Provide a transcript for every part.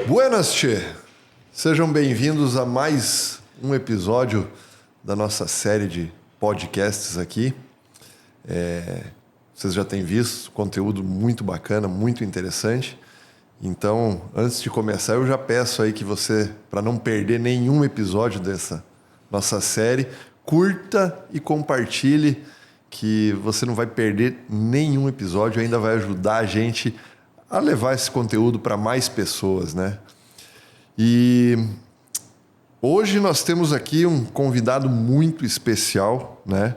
Buenas, tchê! Sejam bem-vindos a mais um episódio da nossa série de podcasts aqui. Vocês já têm visto, conteúdo muito bacana, muito interessante. Então, antes de começar, eu já peço aí que você, para não perder nenhum episódio dessa nossa série, curta e compartilhe, que você não vai perder nenhum episódio, ainda vai ajudar a gente a levar esse conteúdo para mais pessoas, né? E hoje nós temos aqui um convidado muito especial, né?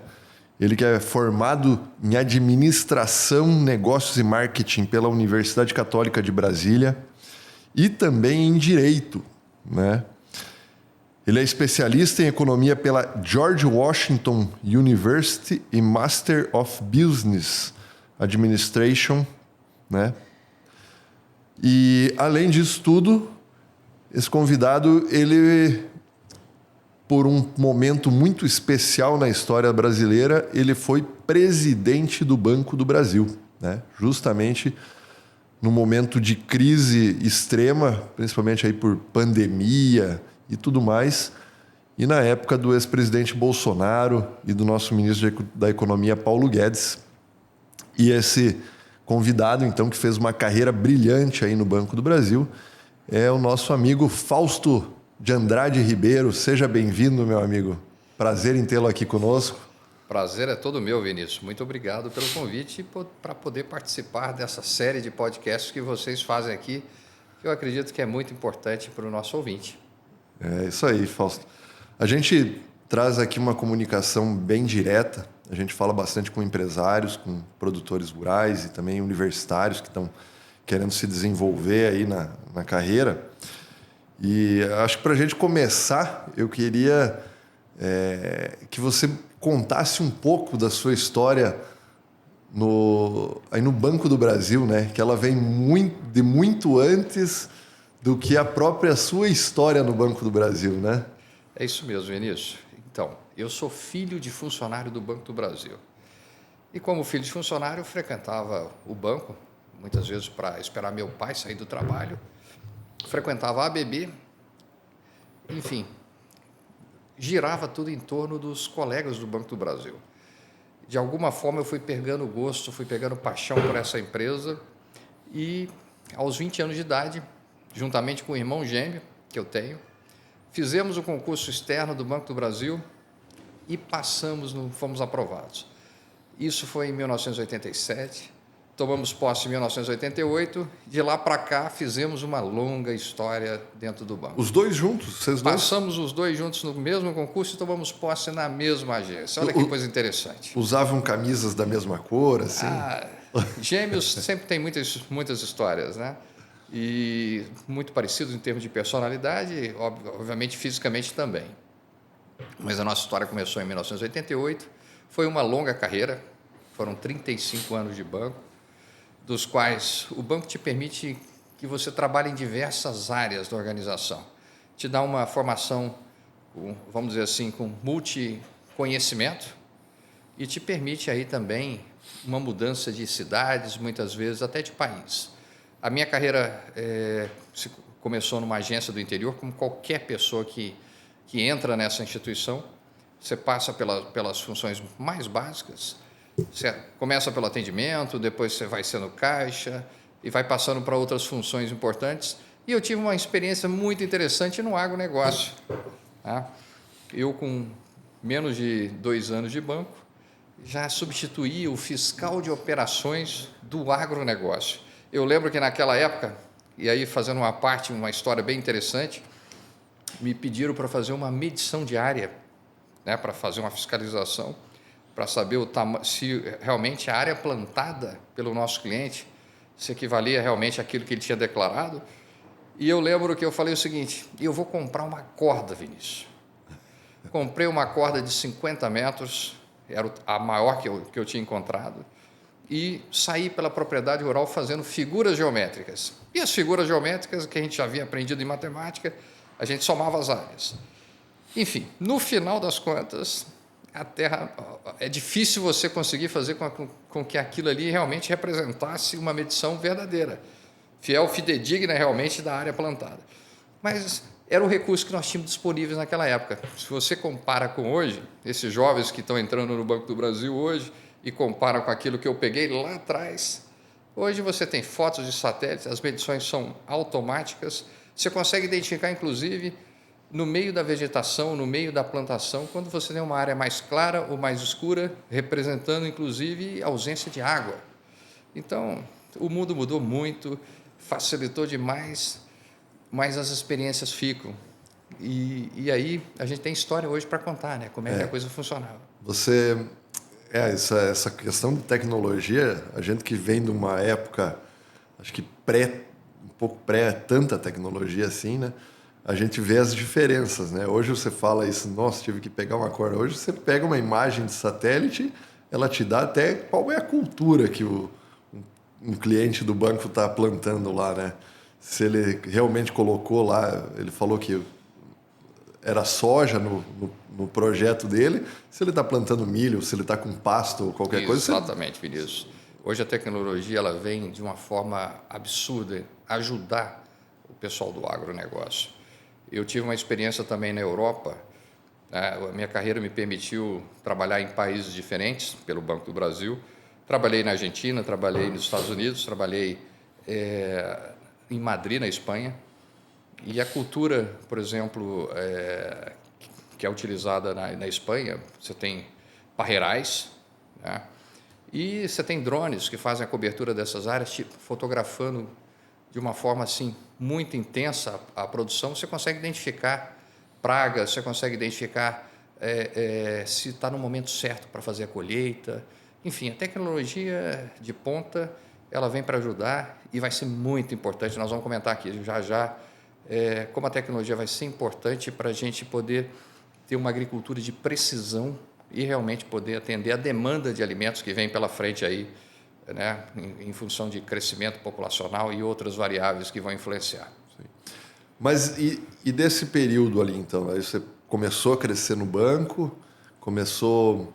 Ele que é formado em Administração, Negócios e Marketing pela Universidade Católica de Brasília e também em Direito, né? Ele é especialista em Economia pela George Washington University e Master of Business Administration, né? E, além disso tudo, esse convidado, ele, por um momento muito especial na história brasileira, ele foi presidente do Banco do Brasil, né? Justamente no momento de crise extrema, principalmente aí por pandemia e tudo mais, e na época do ex-presidente Bolsonaro e do nosso ministro da Economia, Paulo Guedes. E esse convidado, então, que fez uma carreira brilhante aí no Banco do Brasil, é o nosso amigo Fausto de Andrade Ribeiro. Seja bem-vindo, meu amigo. Prazer em tê-lo aqui conosco. Prazer é todo meu, Vinícius. Muito obrigado pelo convite para poder participar dessa série de podcasts que vocês fazem aqui, que eu acredito que é muito importante para o nosso ouvinte. É isso aí, Fausto. A gente traz aqui uma comunicação bem direta. A gente fala bastante com empresários, com produtores rurais e também universitários que estão querendo se desenvolver aí na carreira. E acho que para a gente começar, eu queria que você contasse um pouco da sua história aí no Banco do Brasil, né? Que ela vem muito antes do que a própria sua história no Banco do Brasil, né? É isso mesmo, Vinícius. Então, eu sou filho de funcionário do Banco do Brasil. E como filho de funcionário, eu frequentava o banco, muitas vezes para esperar meu pai sair do trabalho. Frequentava a ABB, enfim, girava tudo em torno dos colegas do Banco do Brasil. De alguma forma eu fui pegando gosto, fui pegando paixão por essa empresa e aos 20 anos de idade, juntamente com o irmão gêmeo que eu tenho, fizemos o concurso externo do Banco do Brasil e fomos aprovados. Isso foi em 1987, tomamos posse em 1988, de lá para cá fizemos uma longa história dentro do banco. Os dois juntos? Vocês dois? Passamos os dois juntos no mesmo concurso e tomamos posse na mesma agência. Olha que coisa interessante. Usavam camisas da mesma cor, assim? Gêmeos sempre tem muitas histórias, né? E muito parecidos em termos de personalidade, obviamente fisicamente também. Mas a nossa história começou em 1988, foi uma longa carreira, foram 35 anos de banco, dos quais o banco te permite que você trabalhe em diversas áreas da organização. Te dá uma formação, vamos dizer assim, com multiconhecimento e te permite aí também uma mudança de cidades, muitas vezes até de país. A minha carreira começou numa agência do interior, como qualquer pessoa que entra nessa instituição. Você passa pelas funções mais básicas, você começa pelo atendimento, depois você vai sendo caixa e vai passando para outras funções importantes. E eu tive uma experiência muito interessante no agronegócio. Tá? Eu, com menos de 2 anos de banco, já substituí o fiscal de operações do agronegócio. Eu lembro que naquela época, e aí fazendo uma história bem interessante, me pediram para fazer uma medição diária, né, para fazer uma fiscalização, para saber se realmente a área plantada pelo nosso cliente se equivalia realmente àquilo que ele tinha declarado. E eu lembro que eu falei o seguinte: eu vou comprar uma corda, Vinícius. Comprei uma corda de 50 metros, era a maior que eu tinha encontrado, e saí pela propriedade rural fazendo figuras geométricas. E as figuras geométricas que a gente já havia aprendido em matemática, a gente somava as áreas. Enfim, no final das contas, a Terra, é difícil você conseguir fazer com que aquilo ali realmente representasse uma medição verdadeira. fiel, fidedigna realmente da área plantada. Mas era o recurso que nós tínhamos disponíveis naquela época. Se você compara com hoje, esses jovens que estão entrando no Banco do Brasil hoje e compara com aquilo que eu peguei lá atrás, hoje você tem fotos de satélites, as medições são automáticas, você consegue identificar, inclusive, no meio da vegetação, no meio da plantação, quando você tem uma área mais clara ou mais escura, representando, inclusive, a ausência de água. Então, o mundo mudou muito, facilitou demais, mas as experiências ficam. E aí a gente tem história hoje para contar, né? Como é que a coisa funcionava. Essa questão de tecnologia, a gente que vem de uma época, acho que um pouco pré tanta tecnologia assim, né? A gente vê as diferenças, né? Hoje você fala isso, nossa, tive que pegar uma corda. Hoje você pega uma imagem de satélite, ela te dá até qual é a cultura que um cliente do banco está plantando lá, né? Se ele realmente colocou lá, ele falou que era soja no projeto dele, se ele está plantando milho, se ele está com pasto ou qualquer coisa. Exatamente, Vinícius. Hoje a tecnologia ela vem de uma forma absurda ajudar o pessoal do agronegócio. Eu tive uma experiência também na Europa. A minha carreira me permitiu trabalhar em países diferentes pelo Banco do Brasil. Trabalhei na Argentina, trabalhei nos Estados Unidos, trabalhei em Madrid, na Espanha. E a cultura, por exemplo, que é utilizada na Espanha, você tem parreirais, né? E você tem drones que fazem a cobertura dessas áreas, fotografando de uma forma assim muito intensa a produção. Você consegue identificar pragas, você consegue identificar se está no momento certo para fazer a colheita. Enfim, a tecnologia de ponta ela vem para ajudar e vai ser muito importante. Nós vamos comentar aqui já como a tecnologia vai ser importante para a gente poder ter uma agricultura de precisão e realmente poder atender a demanda de alimentos que vem pela frente aí, né, em função de crescimento populacional e outras variáveis que vão influenciar. Sim. Mas e desse período ali, então? Aí você começou a crescer no banco, começou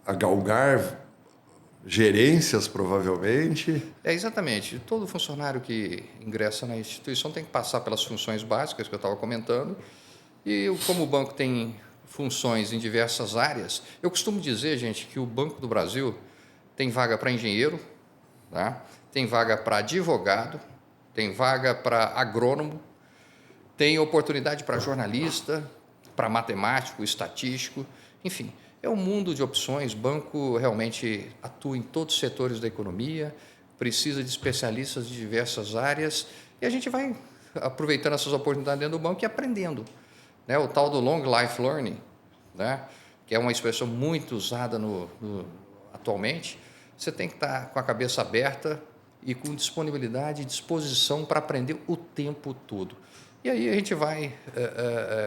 a galgar gerências, provavelmente. Exatamente. Todo funcionário que ingressa na instituição tem que passar pelas funções básicas que eu estava comentando. E como o banco tem funções em diversas áreas, eu costumo dizer, gente, que o Banco do Brasil tem vaga para engenheiro, tá? Tem vaga para advogado, tem vaga para agrônomo, tem oportunidade para jornalista, para matemático, estatístico, enfim. É um mundo de opções. O banco realmente atua em todos os setores da economia, precisa de especialistas de diversas áreas e a gente vai aproveitando essas oportunidades dentro do banco e aprendendo. Né? O tal do Long Life Learning, né? Que é uma expressão muito usada atualmente. Você tem que estar com a cabeça aberta e com disponibilidade e disposição para aprender o tempo todo. E aí a gente vai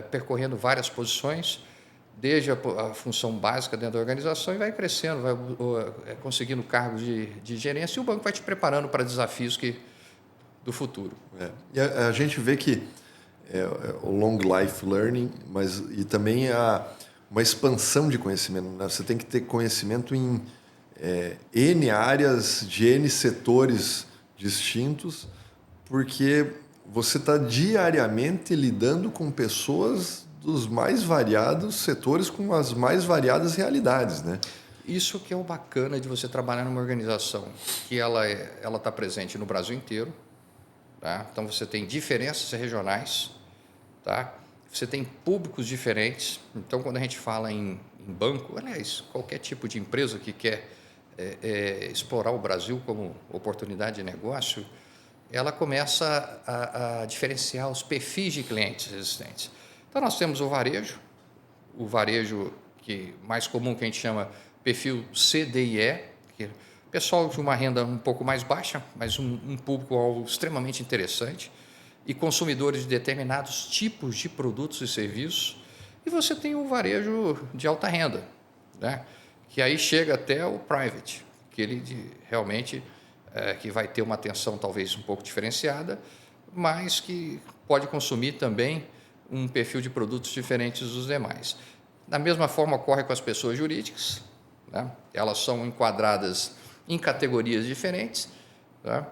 percorrendo várias posições, desde a função básica dentro da organização e vai crescendo, vai conseguindo cargos de gerência e o banco vai te preparando para desafios do futuro. E a gente vê que o long life learning, e também uma expansão de conhecimento, né? Você tem que ter conhecimento em N áreas, de N setores distintos, porque você está diariamente lidando com pessoas dos mais variados setores com as mais variadas realidades, né? Isso que é o bacana de você trabalhar numa organização que ela está presente no Brasil inteiro, tá? Então você tem diferenças regionais, tá? Você tem públicos diferentes. Então quando a gente fala em banco, aliás, qualquer tipo de empresa que quer explorar o Brasil como oportunidade de negócio, ela começa a diferenciar os perfis de clientes existentes. Então, nós temos o varejo que mais comum que a gente chama perfil CDIE, que é pessoal de uma renda um pouco mais baixa, mas um público extremamente interessante, e consumidores de determinados tipos de produtos e serviços. E você tem o varejo de alta renda, né? Que aí chega até o private, que ele realmente que vai ter uma atenção talvez um pouco diferenciada, mas que pode consumir também um perfil de produtos diferentes dos demais. Da mesma forma ocorre com as pessoas jurídicas, né? Elas são enquadradas em categorias diferentes, né?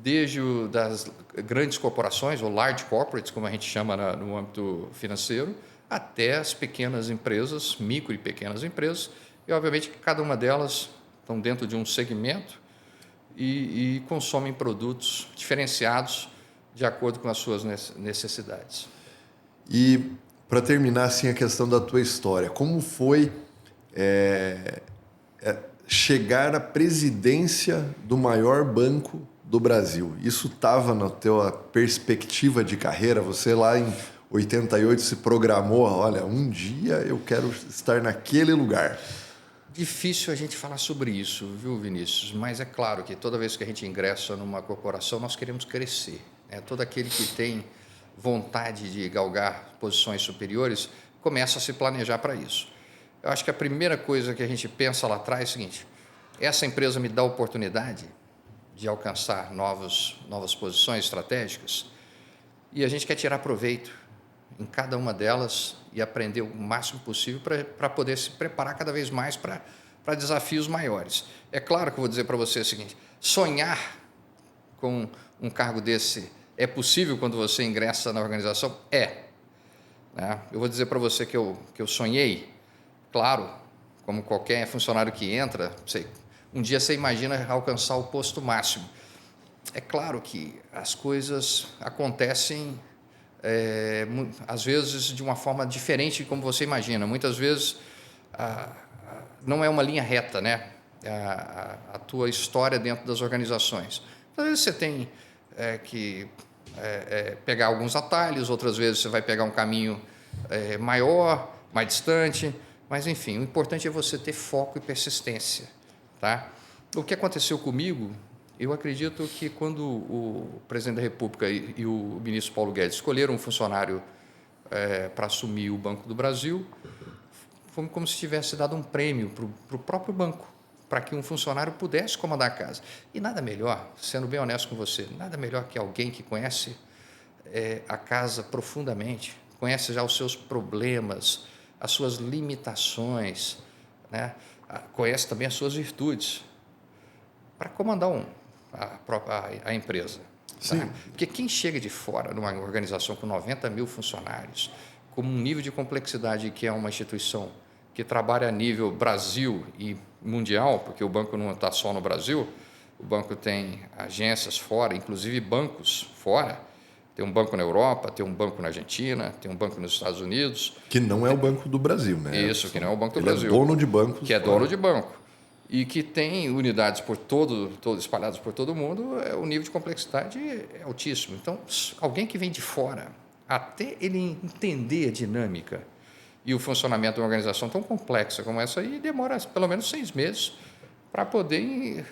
desde das grandes corporações, ou large corporates, como a gente chama no âmbito financeiro, até as pequenas empresas, micro e pequenas empresas, e obviamente que cada uma delas estão dentro de um segmento e consomem produtos diferenciados de acordo com as suas necessidades. E para terminar assim a questão da tua história, como foi chegar à presidência do maior banco do Brasil? Isso estava na tua perspectiva de carreira? Você lá em 88 se programou, olha, um dia eu quero estar naquele lugar. Difícil a gente falar sobre isso, viu, Vinícius? Mas é claro que toda vez que a gente ingressa numa corporação, nós queremos crescer, né? Todo aquele que tem vontade de galgar posições superiores começa a se planejar para isso. Eu acho que a primeira coisa que a gente pensa lá atrás é o seguinte: essa empresa me dá a oportunidade de alcançar novas posições estratégicas, e a gente quer tirar proveito em cada uma delas e aprender o máximo possível para poder se preparar cada vez mais para desafios maiores. É claro que eu vou dizer para você o seguinte: sonhar com um cargo desse é possível quando você ingressa na organização? Né? Eu vou dizer para você que eu sonhei, claro, como qualquer funcionário que entra, um dia você imagina alcançar o posto máximo. É claro que as coisas acontecem, às vezes, de uma forma diferente de como você imagina. Muitas vezes não é uma linha reta, né? A tua história dentro das organizações. Às vezes você tem que pegar alguns atalhos, outras vezes você vai pegar um caminho maior, mais distante, mas enfim, o importante é você ter foco e persistência, tá? O que aconteceu comigo, eu acredito que quando o presidente da República e o ministro Paulo Guedes escolheram um funcionário para assumir o Banco do Brasil, foi como se tivesse dado um prêmio para o próprio banco, para que um funcionário pudesse comandar a casa. E nada melhor, sendo bem honesto com você, nada melhor que alguém que conhece a casa profundamente, conhece já os seus problemas, as suas limitações, né? Conhece também as suas virtudes, para comandar a empresa. Sim. Tá? Porque quem chega de fora, numa organização com 90 mil funcionários, com um nível de complexidade que é uma instituição que trabalha a nível Brasil e mundial, porque o banco não está só no Brasil, o banco tem agências fora, inclusive bancos fora. Tem um banco na Europa, tem um banco na Argentina, tem um banco nos Estados Unidos. Que não é o Banco do Brasil, né? Isso, que não é o Banco do Ele Brasil. É dono de bancos. Que é dono de banco. E que tem unidades espalhadas por todo mundo, o nível de complexidade é altíssimo. Então, alguém que vem de fora, até ele entender a dinâmica e o funcionamento de uma organização tão complexa como essa aí, demora pelo menos 6 meses para poder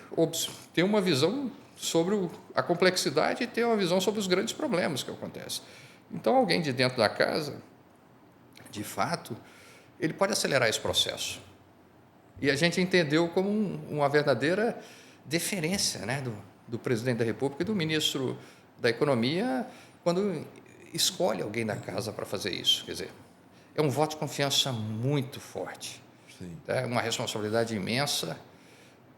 ter uma visão sobre a complexidade e ter uma visão sobre os grandes problemas que acontecem. Então, alguém de dentro da casa, de fato, ele pode acelerar esse processo. E a gente entendeu como uma verdadeira deferência, né, do presidente da República e do ministro da Economia quando escolhe alguém da casa para fazer isso. Quer dizer, é um voto de confiança muito forte. Sim. É uma responsabilidade imensa,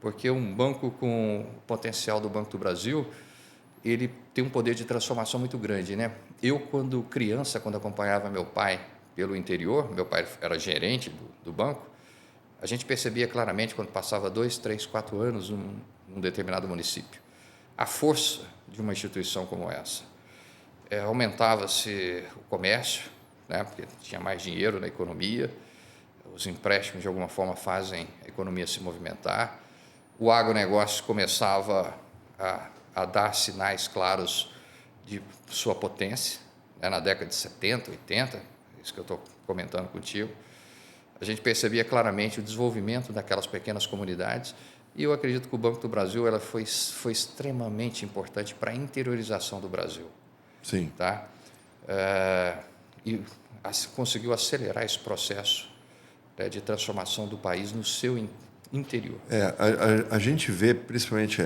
porque um banco com o potencial do Banco do Brasil, ele tem um poder de transformação muito grande, né? Eu, quando criança, quando acompanhava meu pai pelo interior, meu pai era gerente do banco, a gente percebia claramente, quando passava 2, 3, 4 anos num determinado município, a força de uma instituição como essa. Aumentava-se o comércio, né? Porque tinha mais dinheiro na economia, os empréstimos, de alguma forma, fazem a economia se movimentar. O agronegócio começava a dar sinais claros de sua potência, né? Na década de 70, 80, isso que eu estou comentando contigo. A gente percebia claramente o desenvolvimento daquelas pequenas comunidades e eu acredito que o Banco do Brasil foi extremamente importante para a interiorização do Brasil. Sim. Tá? E conseguiu acelerar esse processo, né, de transformação do país no seu interior. A gente vê principalmente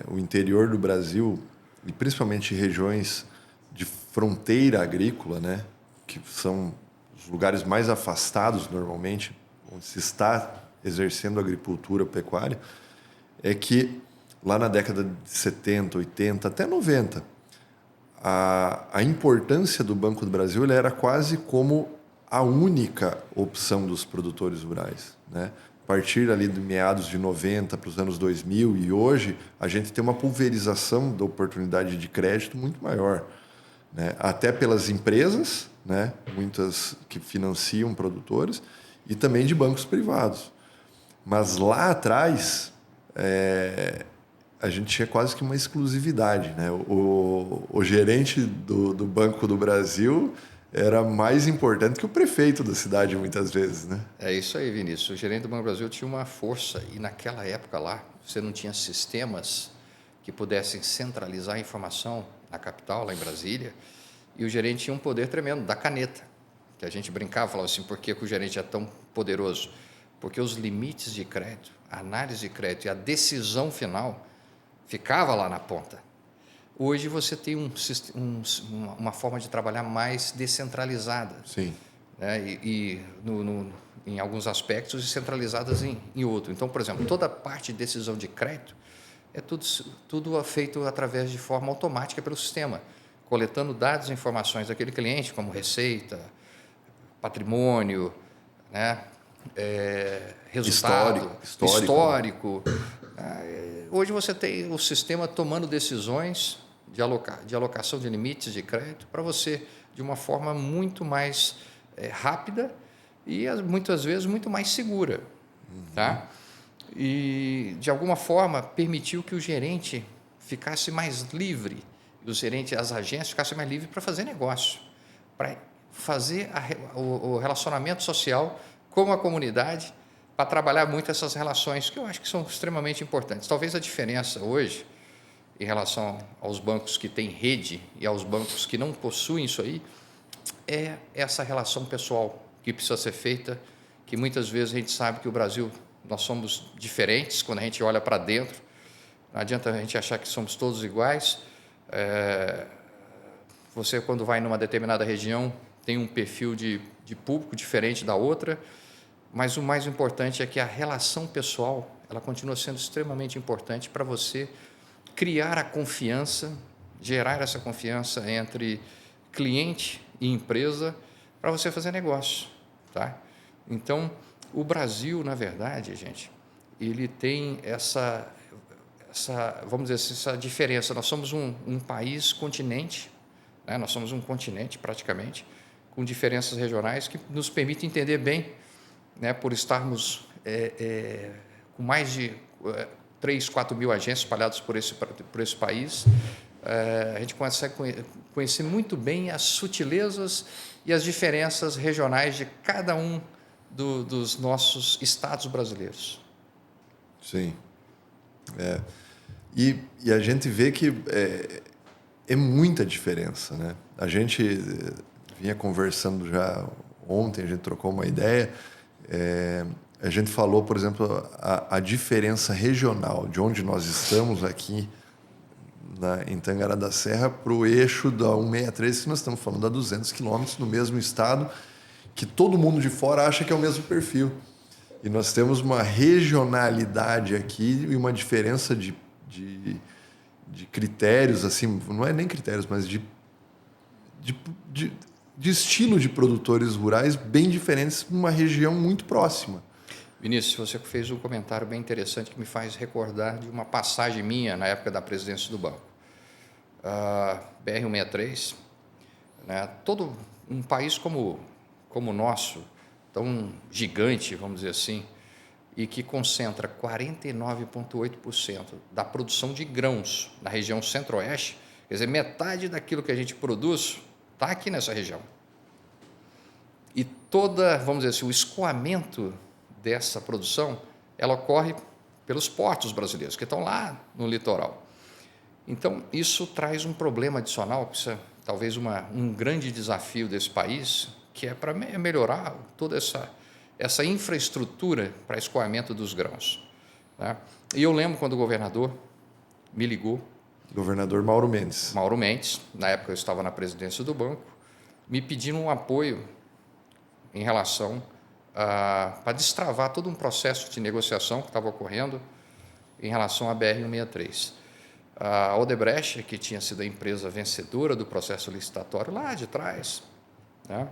o interior do Brasil e principalmente regiões de fronteira agrícola, né, que são os lugares mais afastados normalmente, onde se está exercendo agricultura, pecuária, é que lá na década de 70, 80, até 90, a importância do Banco do Brasil ele era quase como a única opção dos produtores rurais, né? A partir ali de meados de 90 para os anos 2000 e hoje, a gente tem uma pulverização da oportunidade de crédito muito maior, né? Até pelas empresas, né? Muitas que financiam produtores, e também de bancos privados. Mas lá atrás, a gente tinha quase que uma exclusividade, né? O gerente do Banco do Brasil era mais importante que o prefeito da cidade, muitas vezes, né? É isso aí, Vinícius. O gerente do Banco do Brasil tinha uma força e naquela época lá, você não tinha sistemas que pudessem centralizar a informação na capital, lá em Brasília, e o gerente tinha um poder tremendo, da caneta, que a gente brincava, falava assim, por que o gerente é tão poderoso? Porque os limites de crédito, a análise de crédito e a decisão final ficava lá na ponta. Hoje você tem uma forma de trabalhar mais descentralizada. Sim. Né? Em alguns aspectos e centralizadas em outro. Então, por exemplo, toda a parte de decisão de crédito é tudo feito através de forma automática pelo sistema, coletando dados e informações daquele cliente, como receita, patrimônio, né? Resultado, histórico. Hoje você tem o sistema tomando decisões de alocação de limites de crédito para você de uma forma muito mais rápida e muitas vezes muito mais segura, tá? E de alguma forma permitiu que o gerente ficasse mais livre, as agências ficassem mais livres para fazer negócio, para fazer o relacionamento social com a comunidade, para trabalhar muito essas relações que eu acho que são extremamente importantes. Talvez a diferença hoje em relação aos bancos que têm rede e aos bancos que não possuem isso aí, é essa relação pessoal que precisa ser feita, que muitas vezes a gente sabe que o Brasil, nós somos diferentes quando a gente olha para dentro, não adianta a gente achar que somos todos iguais. Você, quando vai numa determinada região, tem um perfil de público diferente da outra, mas o mais importante é que a relação pessoal, ela continua sendo extremamente importante para você criar a confiança, gerar essa confiança entre cliente e empresa para você fazer negócio, tá? Então, o Brasil, na verdade, gente, ele tem vamos dizer assim, essa diferença. Nós somos um país continente, né? Nós somos um continente praticamente, com diferenças regionais que nos permitem entender bem, né? Por estarmos com mais de 3, 4 mil agências espalhadas por esse país, a gente consegue conhecer muito bem as sutilezas e as diferenças regionais de cada um dos nossos estados brasileiros. Sim. E a gente vê que é muita diferença, né? A gente vinha conversando já ontem, a gente trocou uma ideia, a gente falou, por exemplo, a diferença regional de onde nós estamos aqui em Tangará da Serra para o eixo da 163, que nós estamos falando a 200 quilômetros no mesmo estado, que todo mundo de fora acha que é o mesmo perfil. E nós temos uma regionalidade aqui e uma diferença de critérios, assim, não é nem critérios, mas de estilo de produtores rurais bem diferentes numa região muito próxima. Vinícius, você fez um comentário bem interessante que me faz recordar de uma passagem minha na época da presidência do banco. BR-163, né, todo um país como o nosso, tão gigante, vamos dizer assim, e que concentra 49,8% da produção de grãos na região centro-oeste, quer dizer, metade daquilo que a gente produz está aqui nessa região. E vamos dizer assim, o escoamento dessa produção, ela ocorre pelos portos brasileiros, que estão lá no litoral. Então, isso traz um problema adicional, talvez um grande desafio desse país, que é para melhorar toda essa infraestrutura para escoamento dos grãos. Né? E eu lembro quando o governador me ligou. Governador Mauro Mendes. Mauro Mendes, na época eu estava na presidência do banco, me pedindo um apoio em relação para destravar todo um processo de negociação que estava ocorrendo em relação à BR-163. A Odebrecht, que tinha sido a empresa vencedora do processo licitatório lá de trás, né,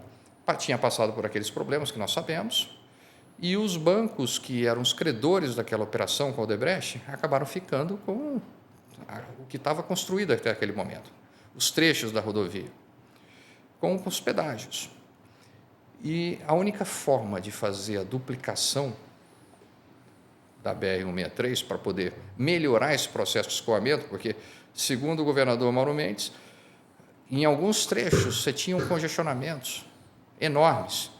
tinha passado por aqueles problemas que nós sabemos, e os bancos que eram os credores daquela operação com a Odebrecht acabaram ficando com o que estava construído até aquele momento, os trechos da rodovia, com os pedágios. E a única forma de fazer a duplicação da BR-163 para poder melhorar esse processo de escoamento, porque, segundo o governador Mauro Mendes, em alguns trechos você tinha congestionamentos enormes,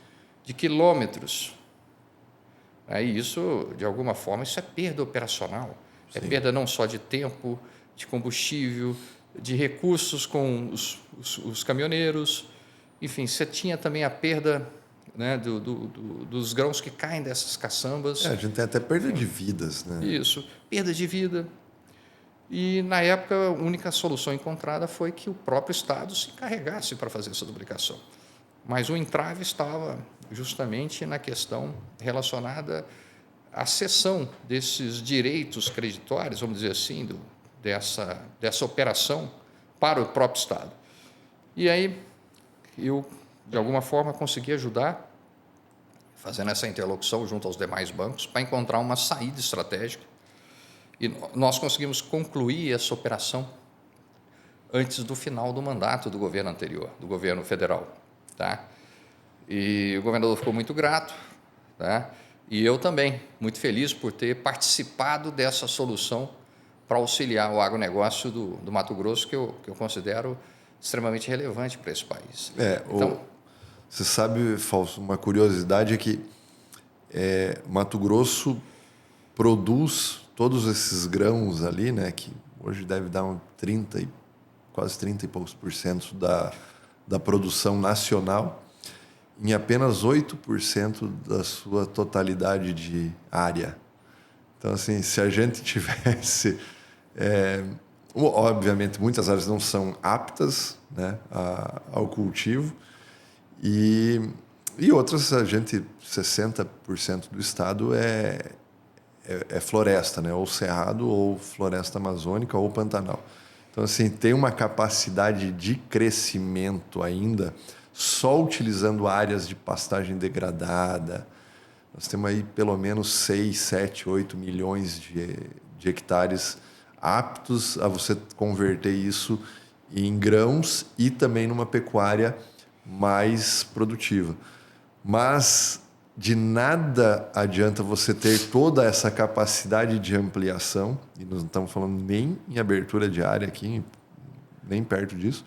de quilômetros. E isso, de alguma forma, isso é perda operacional. Sim. É perda não só de tempo, de combustível, de recursos com os caminhoneiros. Enfim, você tinha também a perda, né, dos grãos que caem dessas caçambas. A gente tem até perda de vidas, né? Isso, perda de vida. E, na época, a única solução encontrada foi que o próprio Estado se encarregasse para fazer essa duplicação. Mas o entrave estava justamente na questão relacionada à cessão desses direitos creditórios, vamos dizer assim, dessa operação para o próprio Estado. E aí eu, de alguma forma, consegui ajudar, fazendo essa interlocução junto aos demais bancos, para encontrar uma saída estratégica. E nós conseguimos concluir essa operação antes do final do mandato do governo anterior, do governo federal. Tá? E o governador ficou muito grato, tá? E eu também, muito feliz por ter participado dessa solução para auxiliar o agronegócio do Mato Grosso, que eu considero extremamente relevante para esse país. Então, você sabe, Fausto, uma curiosidade é que Mato Grosso produz todos esses grãos ali, né, que hoje deve dar quase 30 e poucos % da produção nacional, em apenas 8% da sua totalidade de área. Então, assim, se a gente tivesse... obviamente, muitas áreas não são aptas, né, ao cultivo, e outras, 60% do estado é floresta, né, ou cerrado, ou floresta amazônica, ou pantanal. Então, assim, tem uma capacidade de crescimento ainda só utilizando áreas de pastagem degradada. Nós temos aí pelo menos 6, 7, 8 milhões de hectares aptos a você converter isso em grãos e também numa pecuária mais produtiva. Mas de nada adianta você ter toda essa capacidade de ampliação, e nós não estamos falando nem em abertura de área aqui, nem perto disso.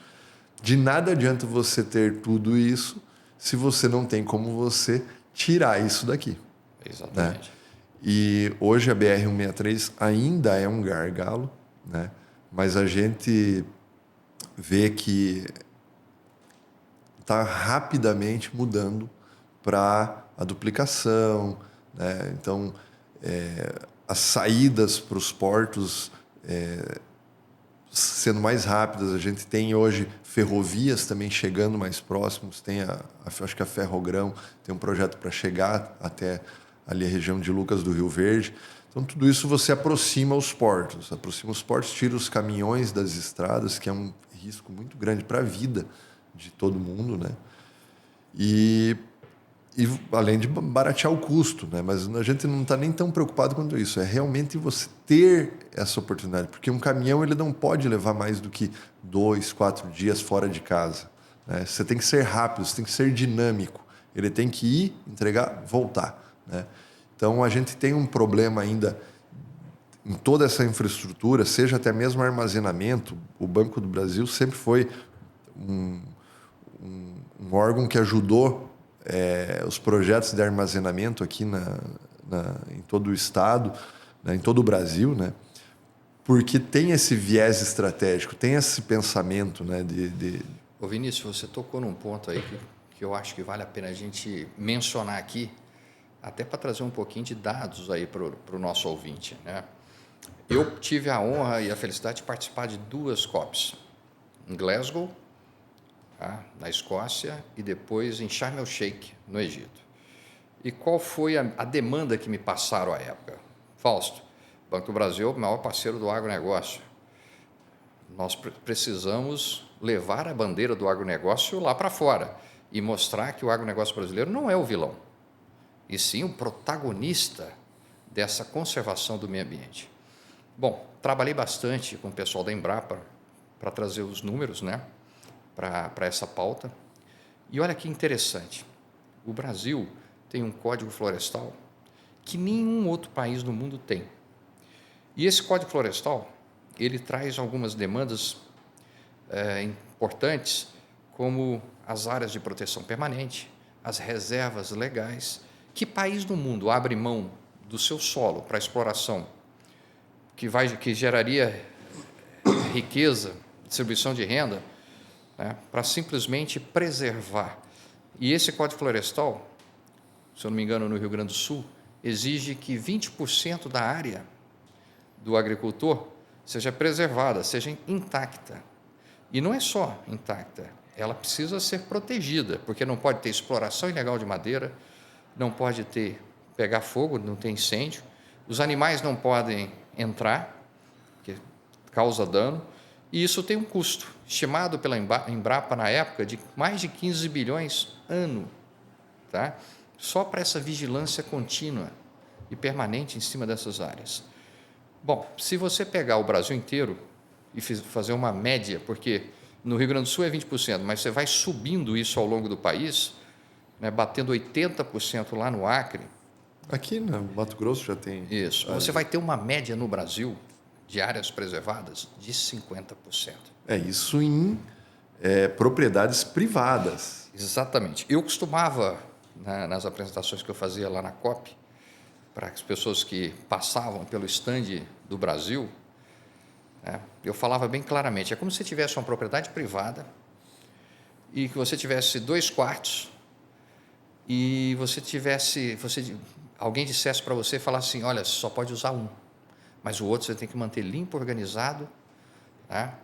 De nada adianta você ter tudo isso se você não tem como você tirar isso daqui. Exatamente. Né? E hoje a BR-163 ainda é um gargalo, né? Mas a gente vê que está rapidamente mudando para a duplicação, né? Então, as saídas para os portos sendo mais rápidas. A gente tem hoje ferrovias também chegando mais próximos. Tem acho que a Ferrogrão tem um projeto para chegar até ali a região de Lucas do Rio Verde. Então, tudo isso você aproxima os portos. Aproxima os portos, tira os caminhões das estradas, que é um risco muito grande para a vida de todo mundo, né? E além de baratear o custo, né? Mas a gente não está nem tão preocupado quanto isso. É realmente você ter essa oportunidade. Porque um caminhão ele não pode levar mais do que 2, 4 dias fora de casa, né? Você tem que ser rápido, você tem que ser dinâmico. Ele tem que ir, entregar, voltar, né? Então, a gente tem um problema ainda em toda essa infraestrutura, seja até mesmo armazenamento. O Banco do Brasil sempre foi um órgão que ajudou os projetos de armazenamento aqui em todo o estado, né, em todo o Brasil, né, porque tem esse viés estratégico, tem esse pensamento, né, Ô Vinícius, você tocou num ponto aí que eu acho que vale a pena a gente mencionar aqui, até para trazer um pouquinho de dados aí para o nosso ouvinte, né? Eu tive a honra e a felicidade de participar de 2 COPs, em Glasgow, na Escócia, e depois em Sharm el-Sheikh, no Egito. E qual foi a demanda que me passaram à época? Fausto, O Banco do Brasil é o maior parceiro do agronegócio. Nós precisamos levar a bandeira do agronegócio lá para fora e mostrar que o agronegócio brasileiro não é o vilão, e sim o protagonista dessa conservação do meio ambiente. Bom, trabalhei bastante com o pessoal da Embrapa para trazer os números, né, para essa pauta. E olha que interessante, o Brasil tem um código florestal que nenhum outro país no mundo tem. E esse código florestal, ele traz algumas demandas importantes, como as áreas de proteção permanente, as reservas legais. Que país do mundo abre mão do seu solo para exploração, que geraria riqueza, distribuição de renda, né, para simplesmente preservar? E esse Código Florestal, se eu não me engano, no Rio Grande do Sul, exige que 20% da área do agricultor seja preservada, seja intacta. E não é só intacta, ela precisa ser protegida, porque não pode ter exploração ilegal de madeira, não pode pegar fogo, não ter incêndio, os animais não podem entrar, porque causa dano, e isso tem um custo, estimado pela Embrapa na época, de mais de 15 bilhões ano, tá? Só para essa vigilância contínua e permanente em cima dessas áreas. Bom, se você pegar o Brasil inteiro e fazer uma média, porque no Rio Grande do Sul é 20%, mas você vai subindo isso ao longo do país, né, batendo 80% lá no Acre. Aqui no Mato Grosso já tem. Isso. Você vai ter uma média no Brasil de áreas preservadas de 50%. É isso em propriedades privadas. Exatamente. Eu costumava, nas apresentações que eu fazia lá na COP, para as pessoas que passavam pelo estande do Brasil, eu falava bem claramente, é como se tivesse uma propriedade privada e que você tivesse 2 quartos e alguém dissesse para você, falasse assim, olha, só pode usar um, mas o outro você tem que manter limpo, organizado, tá?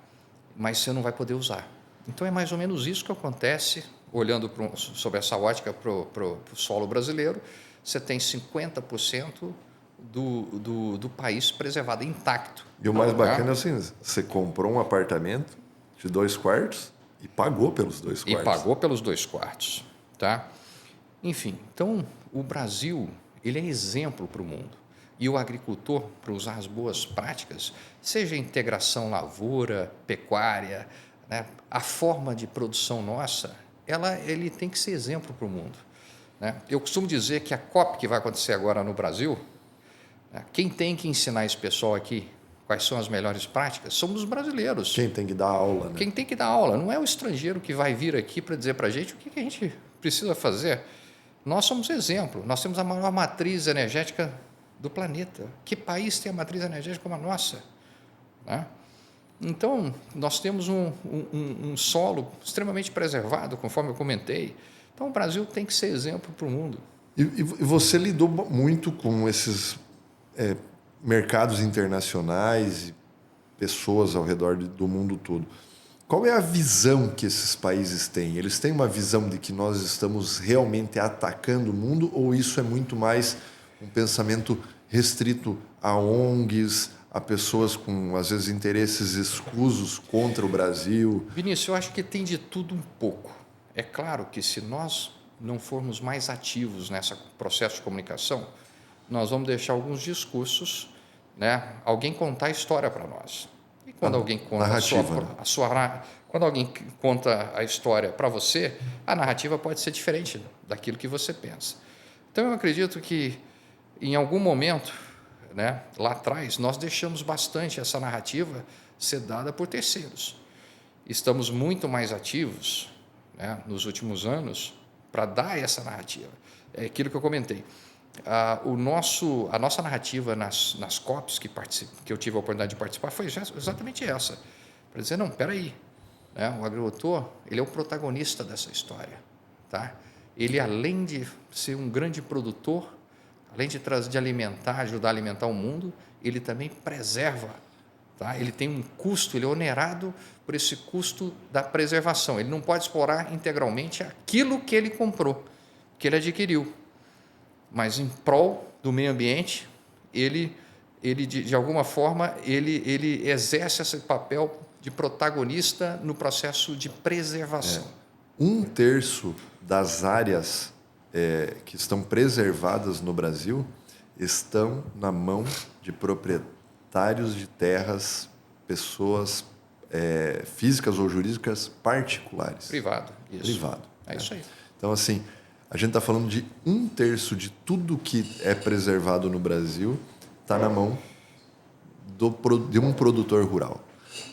Mas você não vai poder usar. Então é mais ou menos isso que acontece, olhando sobre essa ótica para o solo brasileiro. Você tem 50% do país preservado, intacto. E o mais bacana é assim, você comprou um apartamento de 2 quartos e pagou pelos 2 quartos. E pagou pelos 2 quartos. Tá? Enfim, então o Brasil ele é exemplo para o mundo. E o agricultor, para usar as boas práticas, seja integração lavoura, pecuária, né, a forma de produção nossa, ele tem que ser exemplo para o mundo. Eu costumo dizer que a COP que vai acontecer agora no Brasil, quem tem que ensinar esse pessoal aqui quais são as melhores práticas somos os brasileiros. Quem tem que dar aula, né? Quem tem que dar aula, não é o estrangeiro que vai vir aqui para dizer para a gente o que a gente precisa fazer. Nós somos exemplo, nós temos a maior matriz energética do planeta. Que país tem a matriz energética como a nossa? Então, nós temos um solo extremamente preservado, conforme eu comentei. Então, o Brasil tem que ser exemplo para o mundo. E você lidou muito com esses mercados internacionais e pessoas ao redor do mundo todo. Qual é a visão que esses países têm? Eles têm uma visão de que nós estamos realmente atacando o mundo ou isso é muito mais um pensamento restrito a ONGs, a pessoas com, às vezes, interesses escusos contra o Brasil? Vinícius, eu acho que tem de tudo um pouco. É claro que se nós não formos mais ativos nesse processo de comunicação, nós vamos deixar alguns discursos, né, alguém contar a história para nós. E quando alguém conta quando alguém conta a história para você, a narrativa pode ser diferente daquilo que você pensa. Então eu acredito que em algum momento, né, lá atrás, nós deixamos bastante essa narrativa ser dada por terceiros. Estamos muito mais ativos, né, nos últimos anos para dar essa narrativa. É aquilo que eu comentei. A nossa narrativa nas COPs que eu tive a oportunidade de participar foi exatamente essa. Para dizer, não, espera aí, né, o agricultor ele é o protagonista dessa história. Tá? Ele, além de ser um grande produtor, além de alimentar, ajudar a alimentar o mundo, ele também preserva. Tá? Ele tem um custo, ele é onerado por esse custo da preservação. Ele não pode explorar integralmente aquilo que ele comprou, que ele adquiriu. Mas em prol do meio ambiente, ele ele de alguma forma, ele exerce esse papel de protagonista no processo de preservação. 1/3 das áreas que estão preservadas no Brasil estão na mão de proprietários de terras, pessoas físicas ou jurídicas particulares. Privado. Isso. Privado. É isso aí. Então, assim, a gente está falando de 1/3 de tudo que é preservado no Brasil está na mão de um produtor rural.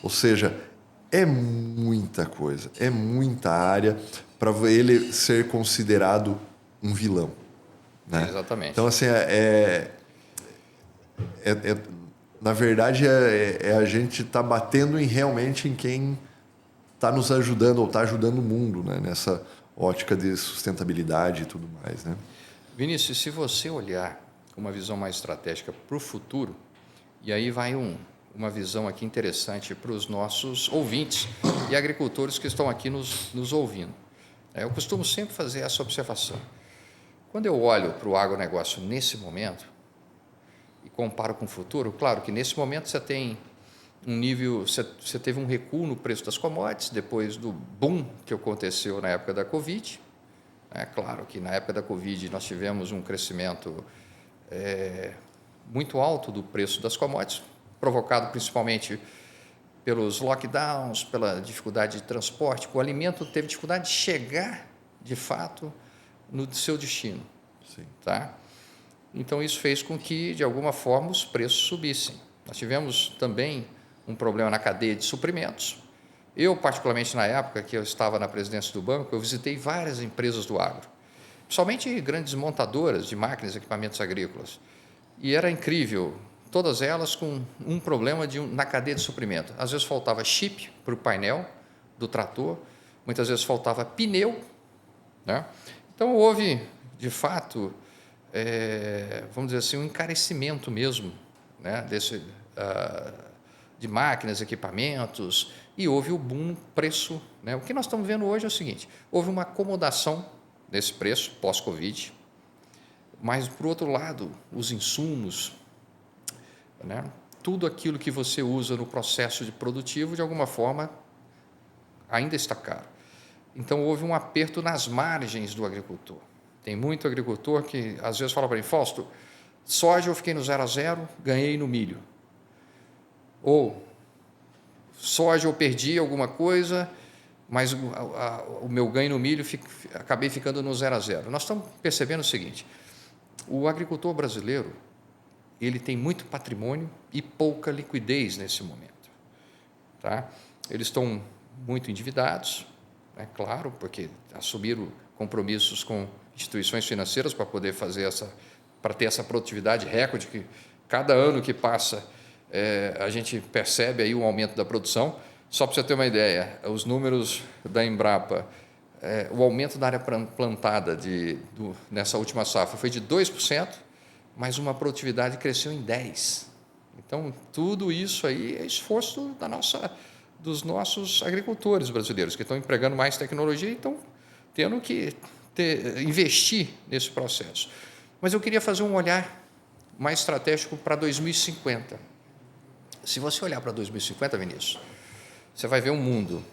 Ou seja, é muita coisa, é muita área para ele ser considerado um vilão. Né? Exatamente. Então, assim, na verdade, a gente está batendo realmente em quem está nos ajudando ou está ajudando o mundo, né? Nessa ótica de sustentabilidade e tudo mais. Né? Vinícius, se você olhar com uma visão mais estratégica para o futuro, e aí vai uma visão aqui interessante para os nossos ouvintes e agricultores que estão aqui nos ouvindo. Eu costumo sempre fazer essa observação. Quando eu olho para o agronegócio nesse momento e comparo com o futuro, claro que nesse momento você tem um nível, você teve um recuo no preço das commodities depois do boom que aconteceu na época da Covid. É claro que na época da Covid nós tivemos um crescimento muito alto do preço das commodities, provocado principalmente pelos lockdowns, pela dificuldade de transporte. O alimento teve dificuldade de chegar, de fato, no seu destino. Sim. Tá? Então, isso fez com que, de alguma forma, os preços subissem. Nós tivemos também um problema na cadeia de suprimentos. Eu, particularmente na época que eu estava na presidência do banco, eu visitei várias empresas do agro, principalmente grandes montadoras de máquinas e equipamentos agrícolas. E era incrível, todas elas com um problema na cadeia de suprimento. Às vezes faltava chip para o painel do trator, muitas vezes faltava pneu. Né? Então, houve, de fato, vamos dizer assim, um encarecimento mesmo, né, de máquinas, equipamentos, e houve o boom no preço. Né? O que nós estamos vendo hoje é o seguinte: houve uma acomodação nesse preço pós-Covid, mas, por outro lado, os insumos, né, tudo aquilo que você usa no processo de produtivo, de alguma forma, ainda está caro. Então, houve um aperto nas margens do agricultor. Tem muito agricultor que, às vezes, fala para mim: Fausto, soja eu fiquei no 0 a 0, ganhei no milho. Ou, soja eu perdi alguma coisa, mas o meu ganho no milho, acabei ficando no 0 a 0. Nós estamos percebendo o seguinte: o agricultor brasileiro, ele tem muito patrimônio e pouca liquidez nesse momento. Tá? Eles estão muito endividados, é claro, porque assumiram compromissos com instituições financeiras para poder para ter essa produtividade recorde que cada ano que passa a gente percebe aí um aumento da produção. Só para você ter uma ideia, os números da Embrapa, o aumento da área plantada nessa última safra foi de 2%, mas uma produtividade cresceu em 10%. Então, tudo isso aí é esforço dos nossos agricultores brasileiros, que estão empregando mais tecnologia e estão tendo que investir nesse processo. Mas eu queria fazer um olhar mais estratégico para 2050. Se você olhar para 2050, Vinícius, você vai ver um mundo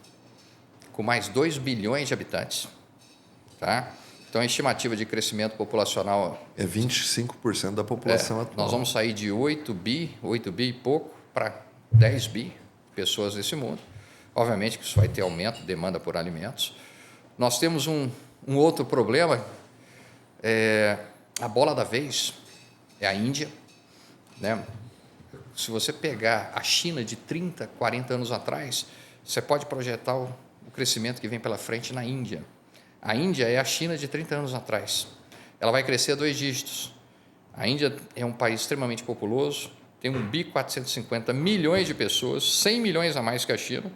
com mais 2 bilhões de habitantes. Tá? Então, a estimativa de crescimento populacional é 25% da população atual. Nós vamos sair de 8 bi e pouco, para 10 bi pessoas nesse mundo. Obviamente que isso vai ter aumento de demanda por alimentos. Nós temos um outro problema, a bola da vez é a Índia. Né? Se você pegar a China de 30, 40 anos atrás, você pode projetar o crescimento que vem pela frente na Índia. A Índia é a China de 30 anos atrás. Ela vai crescer a 2 dígitos. A Índia é um país extremamente populoso, tem 1,450 bilhões de pessoas, 100 milhões a mais que a China,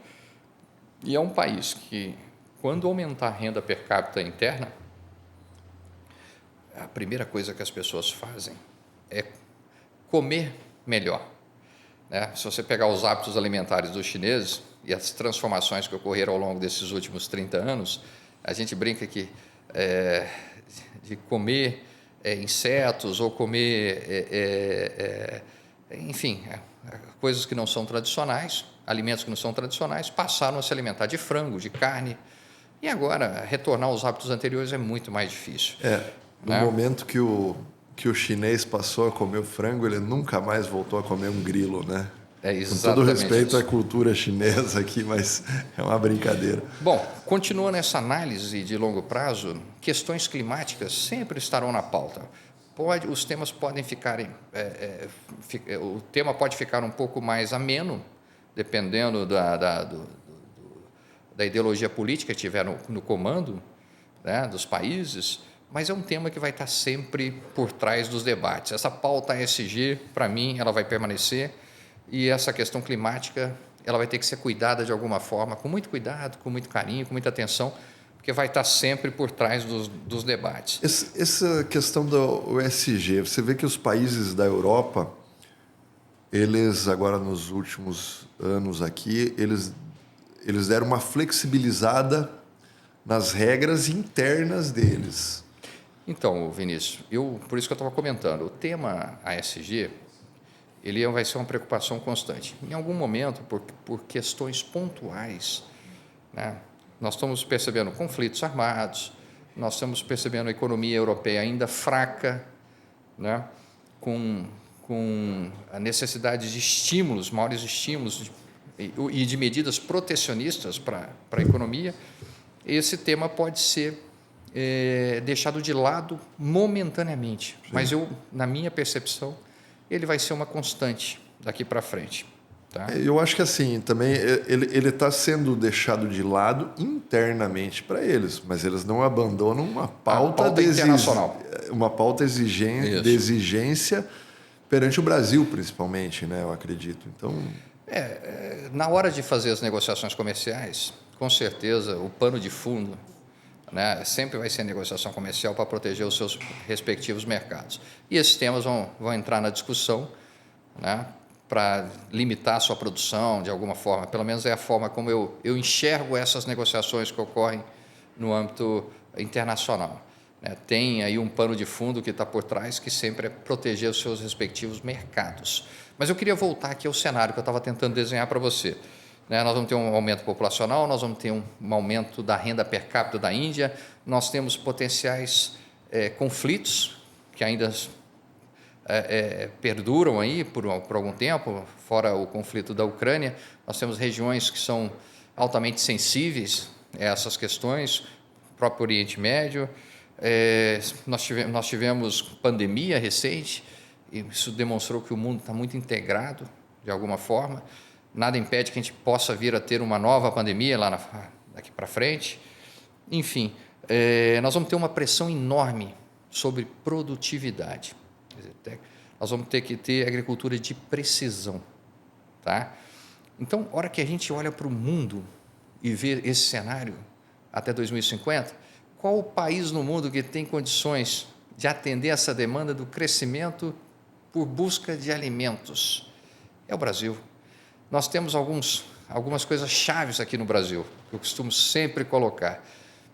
e é um país que, quando aumentar a renda per capita interna, a primeira coisa que as pessoas fazem é comer melhor. Né? Se você pegar os hábitos alimentares dos chineses e as transformações que ocorreram ao longo desses últimos 30 anos, a gente brinca que de comer insetos ou comer enfim, coisas que não são tradicionais, alimentos que não são tradicionais, passaram a se alimentar de frango, de carne, e agora retornar aos hábitos anteriores é muito mais difícil. No momento que o chinês passou a comer o frango, ele nunca mais voltou a comer um grilo, né? É Com todo exatamente respeito isso. à cultura chinesa aqui, mas é uma brincadeira. Bom, continuando essa análise de longo prazo, questões climáticas sempre estarão na pauta. Os temas podem ficarem, o tema pode ficar um pouco mais ameno, dependendo da ideologia política que tiver no comando, né, dos países, mas é um tema que vai estar sempre por trás dos debates. Essa pauta ESG, para mim, ela vai permanecer, e essa questão climática, ela vai ter que ser cuidada de alguma forma, com muito cuidado, com muito carinho, com muita atenção, porque vai estar sempre por trás dos debates. Essa questão do ESG, você vê que os países da Europa, eles agora nos últimos anos aqui, eles deram uma flexibilizada nas regras internas deles. Então, Vinícius, por isso que eu estava comentando, o tema ESG, ele vai ser uma preocupação constante. Em algum momento, por questões pontuais, né, nós estamos percebendo conflitos armados, nós estamos percebendo a economia europeia ainda fraca, né, com a necessidade de estímulos, maiores estímulos e de medidas protecionistas para a economia. Esse tema pode ser deixado de lado momentaneamente, sim, mas na minha percepção, ele vai ser uma constante daqui para frente. Tá? Eu acho que assim, também ele está sendo deixado de lado internamente para eles, mas eles não abandonam uma pauta internacional. Uma pauta de exigência perante o Brasil, principalmente, né, eu acredito. Então, na hora de fazer as negociações comerciais, com certeza, o pano de fundo, né, sempre vai ser negociação comercial para proteger os seus respectivos mercados. E esses temas vão entrar na discussão, né, para limitar a sua produção de alguma forma. Pelo menos é a forma como eu enxergo essas negociações que ocorrem no âmbito internacional. Né? Tem aí um pano de fundo que está por trás, que sempre é proteger os seus respectivos mercados. Mas eu queria voltar aqui ao cenário que eu estava tentando desenhar para você. Nós vamos ter um aumento populacional, nós vamos ter um aumento da renda per capita da Índia, nós temos potenciais conflitos que ainda perduram aí por algum tempo, fora o conflito da Ucrânia. Nós temos regiões que são altamente sensíveis a essas questões, o próprio Oriente Médio. Nós tivemos pandemia recente, e isso demonstrou que o mundo está muito integrado, de alguma forma. Nada impede que a gente possa vir a ter uma nova pandemia daqui para frente. Enfim, nós vamos ter uma pressão enorme sobre produtividade. Nós vamos ter que ter agricultura de precisão. Tá? Então, a hora que a gente olha para o mundo e vê esse cenário até 2050, qual o país no mundo que tem condições de atender essa demanda do crescimento por busca de alimentos? É o Brasil. Nós temos algumas coisas chaves aqui no Brasil, que eu costumo sempre colocar.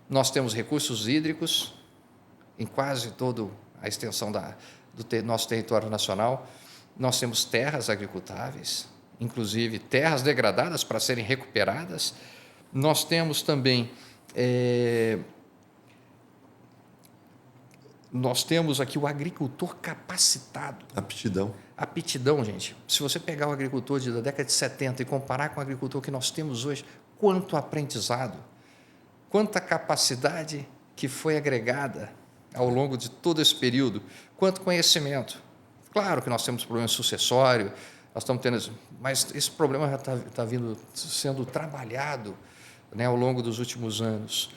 Nós temos recursos hídricos em quase toda a extensão do nosso território nacional. Nós temos terras agricultáveis, inclusive terras degradadas para serem recuperadas. Nós temos também... Nós temos aqui o agricultor capacitado. Aptidão, gente. Se você pegar o agricultor da década de 70 e comparar com o agricultor que nós temos hoje, quanto aprendizado, quanta capacidade que foi agregada ao longo de todo esse período, quanto conhecimento. Claro que nós temos problema sucessório, nós estamos tendo, mas esse problema já está sendo trabalhado, né, ao longo dos últimos anos.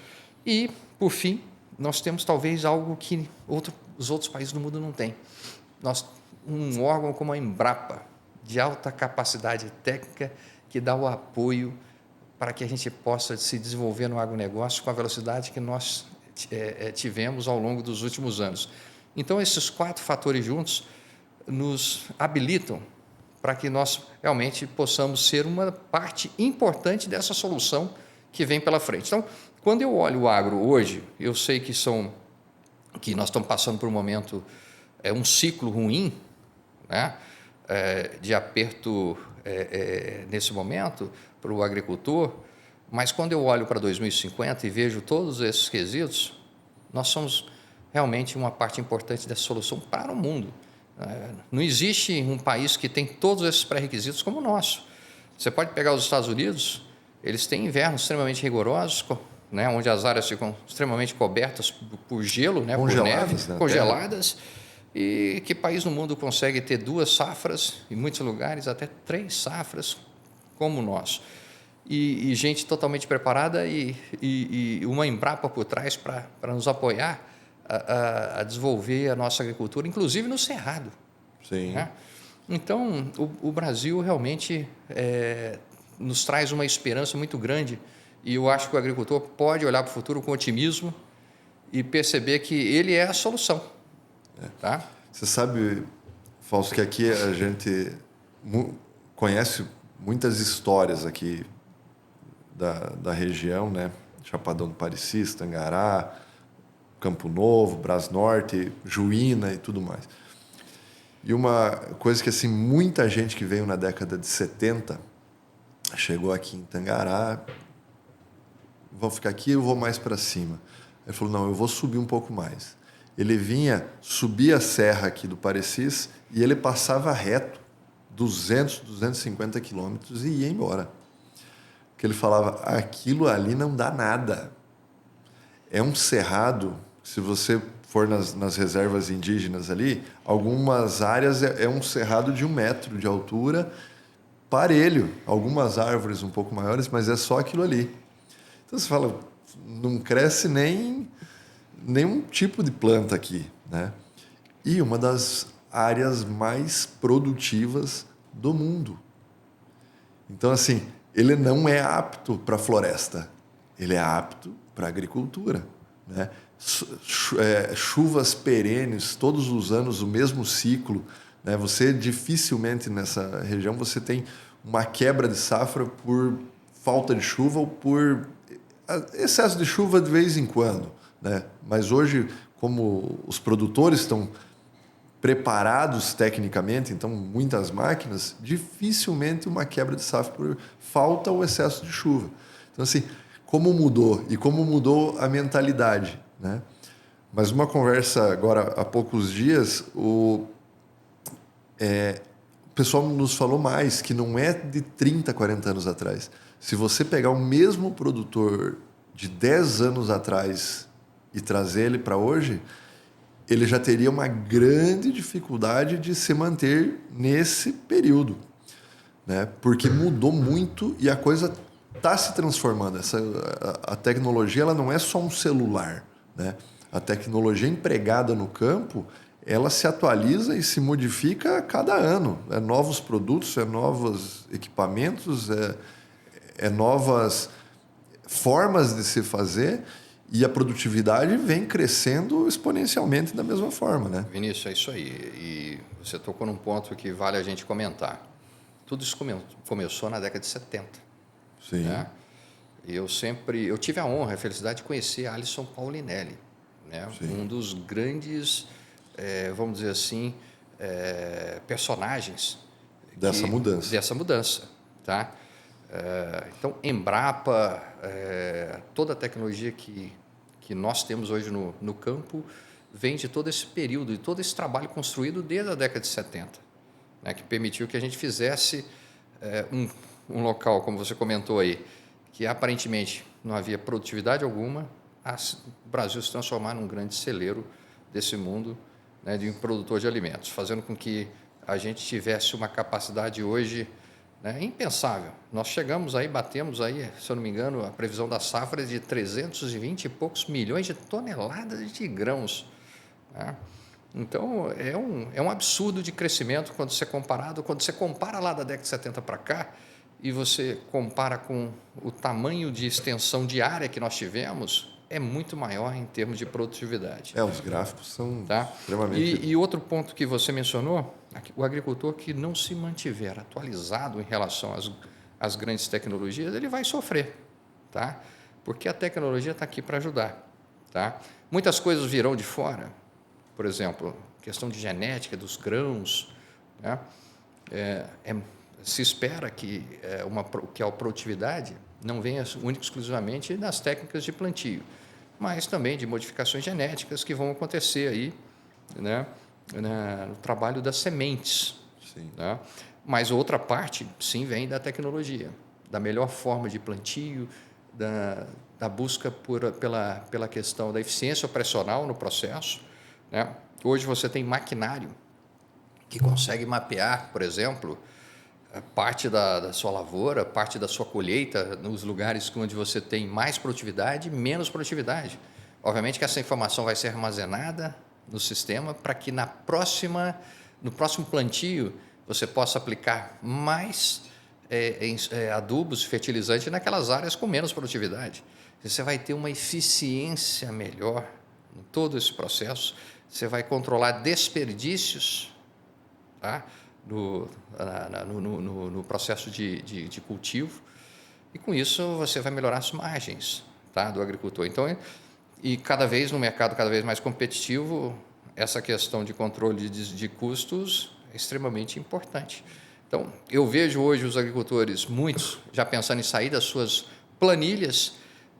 E, por fim, nós temos talvez algo que os outros países do mundo não têm. Um órgão como a Embrapa, de alta capacidade técnica, que dá o apoio para que a gente possa se desenvolver no agronegócio com a velocidade que nós tivemos ao longo dos últimos anos. Então, esses 4 fatores juntos nos habilitam para que nós realmente possamos ser uma parte importante dessa solução que vem pela frente. Então, quando eu olho o agro hoje, eu sei que nós estamos passando por um momento, um ciclo ruim, né? de aperto nesse momento para o agricultor, mas quando eu olho para 2050 e vejo todos esses quesitos, nós somos realmente uma parte importante dessa solução para o mundo. Não existe um país que tem todos esses pré-requisitos como o nosso. Você pode pegar os Estados Unidos, eles têm invernos extremamente rigorosos, né, onde as áreas ficam extremamente cobertas por gelo, né, por neve, congeladas. E que país no mundo consegue ter 2 safras, em muitos lugares até 3 safras, como o nosso? E gente totalmente preparada e uma Embrapa por trás para nos apoiar a desenvolver a nossa agricultura, inclusive no Cerrado. Sim. Né? Então, o Brasil realmente nos traz uma esperança muito grande, e eu acho que o agricultor pode olhar para o futuro com otimismo e perceber que ele é a solução. Tá? Você sabe, Fausto, que aqui a gente conhece muitas histórias aqui da região, né? Chapadão do Parecis, Tangará, Campo Novo, Brasnorte, Juína e tudo mais. E uma coisa que assim, muita gente que veio na década de 70 chegou aqui em Tangará, vou ficar aqui, eu vou mais para cima. Ele falou, não, eu vou subir um pouco mais. Ele vinha, subia a serra aqui do Parecis e ele passava reto 200, 250 quilômetros e ia embora. Porque ele falava, aquilo ali não dá nada. É um cerrado, se você for nas reservas indígenas ali, algumas áreas é um cerrado de 1 metro de altura, parelho, algumas árvores um pouco maiores, mas é só aquilo ali. Então você fala, não cresce nenhum tipo de planta aqui, né? E uma das áreas mais produtivas do mundo. Então, assim, ele não é apto para a floresta, ele é apto para a agricultura, né? Chuvas perenes, todos os anos o mesmo ciclo, né? Você dificilmente nessa região você tem uma quebra de safra por falta de chuva ou por excesso de chuva de vez em quando, né? Mas hoje, como os produtores estão preparados tecnicamente, então muitas máquinas, dificilmente uma quebra de safra por falta ou excesso de chuva. Então, assim, como mudou e como mudou a mentalidade, né? Mas uma conversa agora há poucos dias, o pessoal nos falou mais que não é de 30, 40 anos atrás. Se você pegar o mesmo produtor de 10 anos atrás e trazer ele para hoje, ele já teria uma grande dificuldade de se manter nesse período, né? Porque mudou muito e a coisa está se transformando. A tecnologia ela não é só um celular, né? A tecnologia empregada no campo, ela se atualiza e se modifica a cada ano. É novos produtos, é novos equipamentos, é novas formas de se fazer. E a produtividade vem crescendo exponencialmente da mesma forma, né? Vinícius, é isso aí. E você tocou num ponto que vale a gente comentar. Tudo isso começou na década de 70. Sim. Né? Eu tive a honra, a felicidade de conhecer Alisson Paulinelli, né? Um dos grandes, vamos dizer assim, personagens dessa mudança, tá? Então, Embrapa, toda a tecnologia que nós temos hoje no campo vem de todo esse período, de todo esse trabalho construído desde a década de 70, né, que permitiu que a gente fizesse um local, como você comentou aí, que aparentemente não havia produtividade alguma, o Brasil se transformar num grande celeiro desse mundo, né, de um produtor de alimentos, fazendo com que a gente tivesse uma capacidade hoje, né, impensável. Nós chegamos aí, batemos aí, se eu não me engano, a previsão da safra é de 320 e poucos milhões de toneladas de grãos, né? Então, é um absurdo de crescimento quando você compara lá da década de 70 para cá e você compara com o tamanho de extensão de área que nós tivemos, é muito maior em termos de produtividade. Os gráficos são tá? extremamente... E outro ponto que você mencionou, o agricultor que não se mantiver atualizado em relação às grandes tecnologias, ele vai sofrer, tá? Porque a tecnologia está aqui para ajudar. Tá? Muitas coisas virão de fora, por exemplo, questão de genética dos grãos, né? se espera que que a produtividade não venha única e exclusivamente das técnicas de plantio, mas também de modificações genéticas que vão acontecer aí, né, no trabalho das sementes. Sim. Né? Mas outra parte, sim, vem da tecnologia, da melhor forma de plantio, da busca pela questão da eficiência operacional no processo. Né? Hoje você tem maquinário que consegue mapear, por exemplo, parte da sua lavoura, parte da sua colheita, nos lugares onde você tem mais produtividade e menos produtividade. Obviamente que essa informação vai ser armazenada no sistema para que no próximo plantio você possa aplicar mais adubos, fertilizantes naquelas áreas com menos produtividade. Você vai ter uma eficiência melhor em todo esse processo, você vai controlar desperdícios, tá? No processo de cultivo, e com isso você vai melhorar as margens, tá, do agricultor. Então, e cada vez no mercado cada vez mais competitivo, essa questão de controle de custos é extremamente importante. Então, eu vejo hoje os agricultores, muitos, já pensando em sair das suas planilhas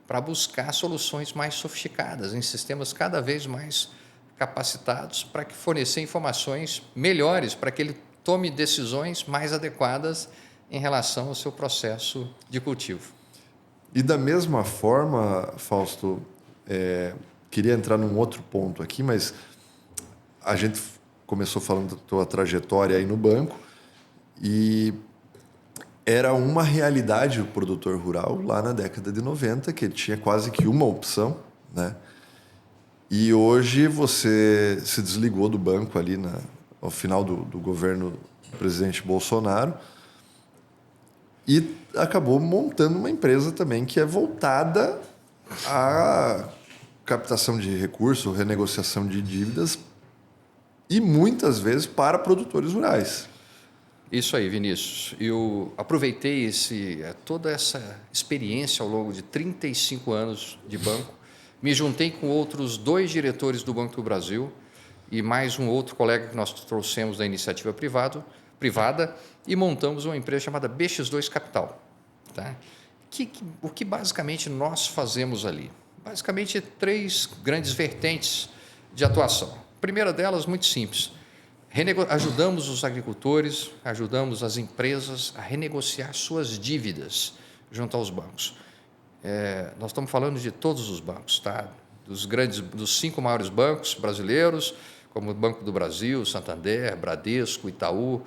para buscar soluções mais sofisticadas, em sistemas cada vez mais capacitados para fornecer informações melhores, para que ele tome decisões mais adequadas em relação ao seu processo de cultivo. E da mesma forma, Fausto, queria entrar num outro ponto aqui, mas a gente começou falando da tua trajetória aí no banco e era uma realidade o produtor rural lá na década de 90, que ele tinha quase que uma opção, né? E hoje você se desligou do banco ali ao final do governo do presidente Bolsonaro e acabou montando uma empresa também que é voltada à captação de recursos, renegociação de dívidas e muitas vezes para produtores rurais. Isso aí, Vinícius. Eu aproveitei toda essa experiência ao longo de 35 anos de banco, me juntei com outros 2 diretores do Banco do Brasil e mais um outro colega que nós trouxemos da iniciativa privada e montamos uma empresa chamada BX2 Capital. Tá? O que basicamente nós fazemos ali? Basicamente 3 grandes vertentes de atuação. A primeira delas, muito simples. Ajudamos os agricultores, ajudamos as empresas a renegociar suas dívidas junto aos bancos. Nós estamos falando de todos os bancos, tá? Dos 5 maiores bancos brasileiros, como o Banco do Brasil, Santander, Bradesco, Itaú,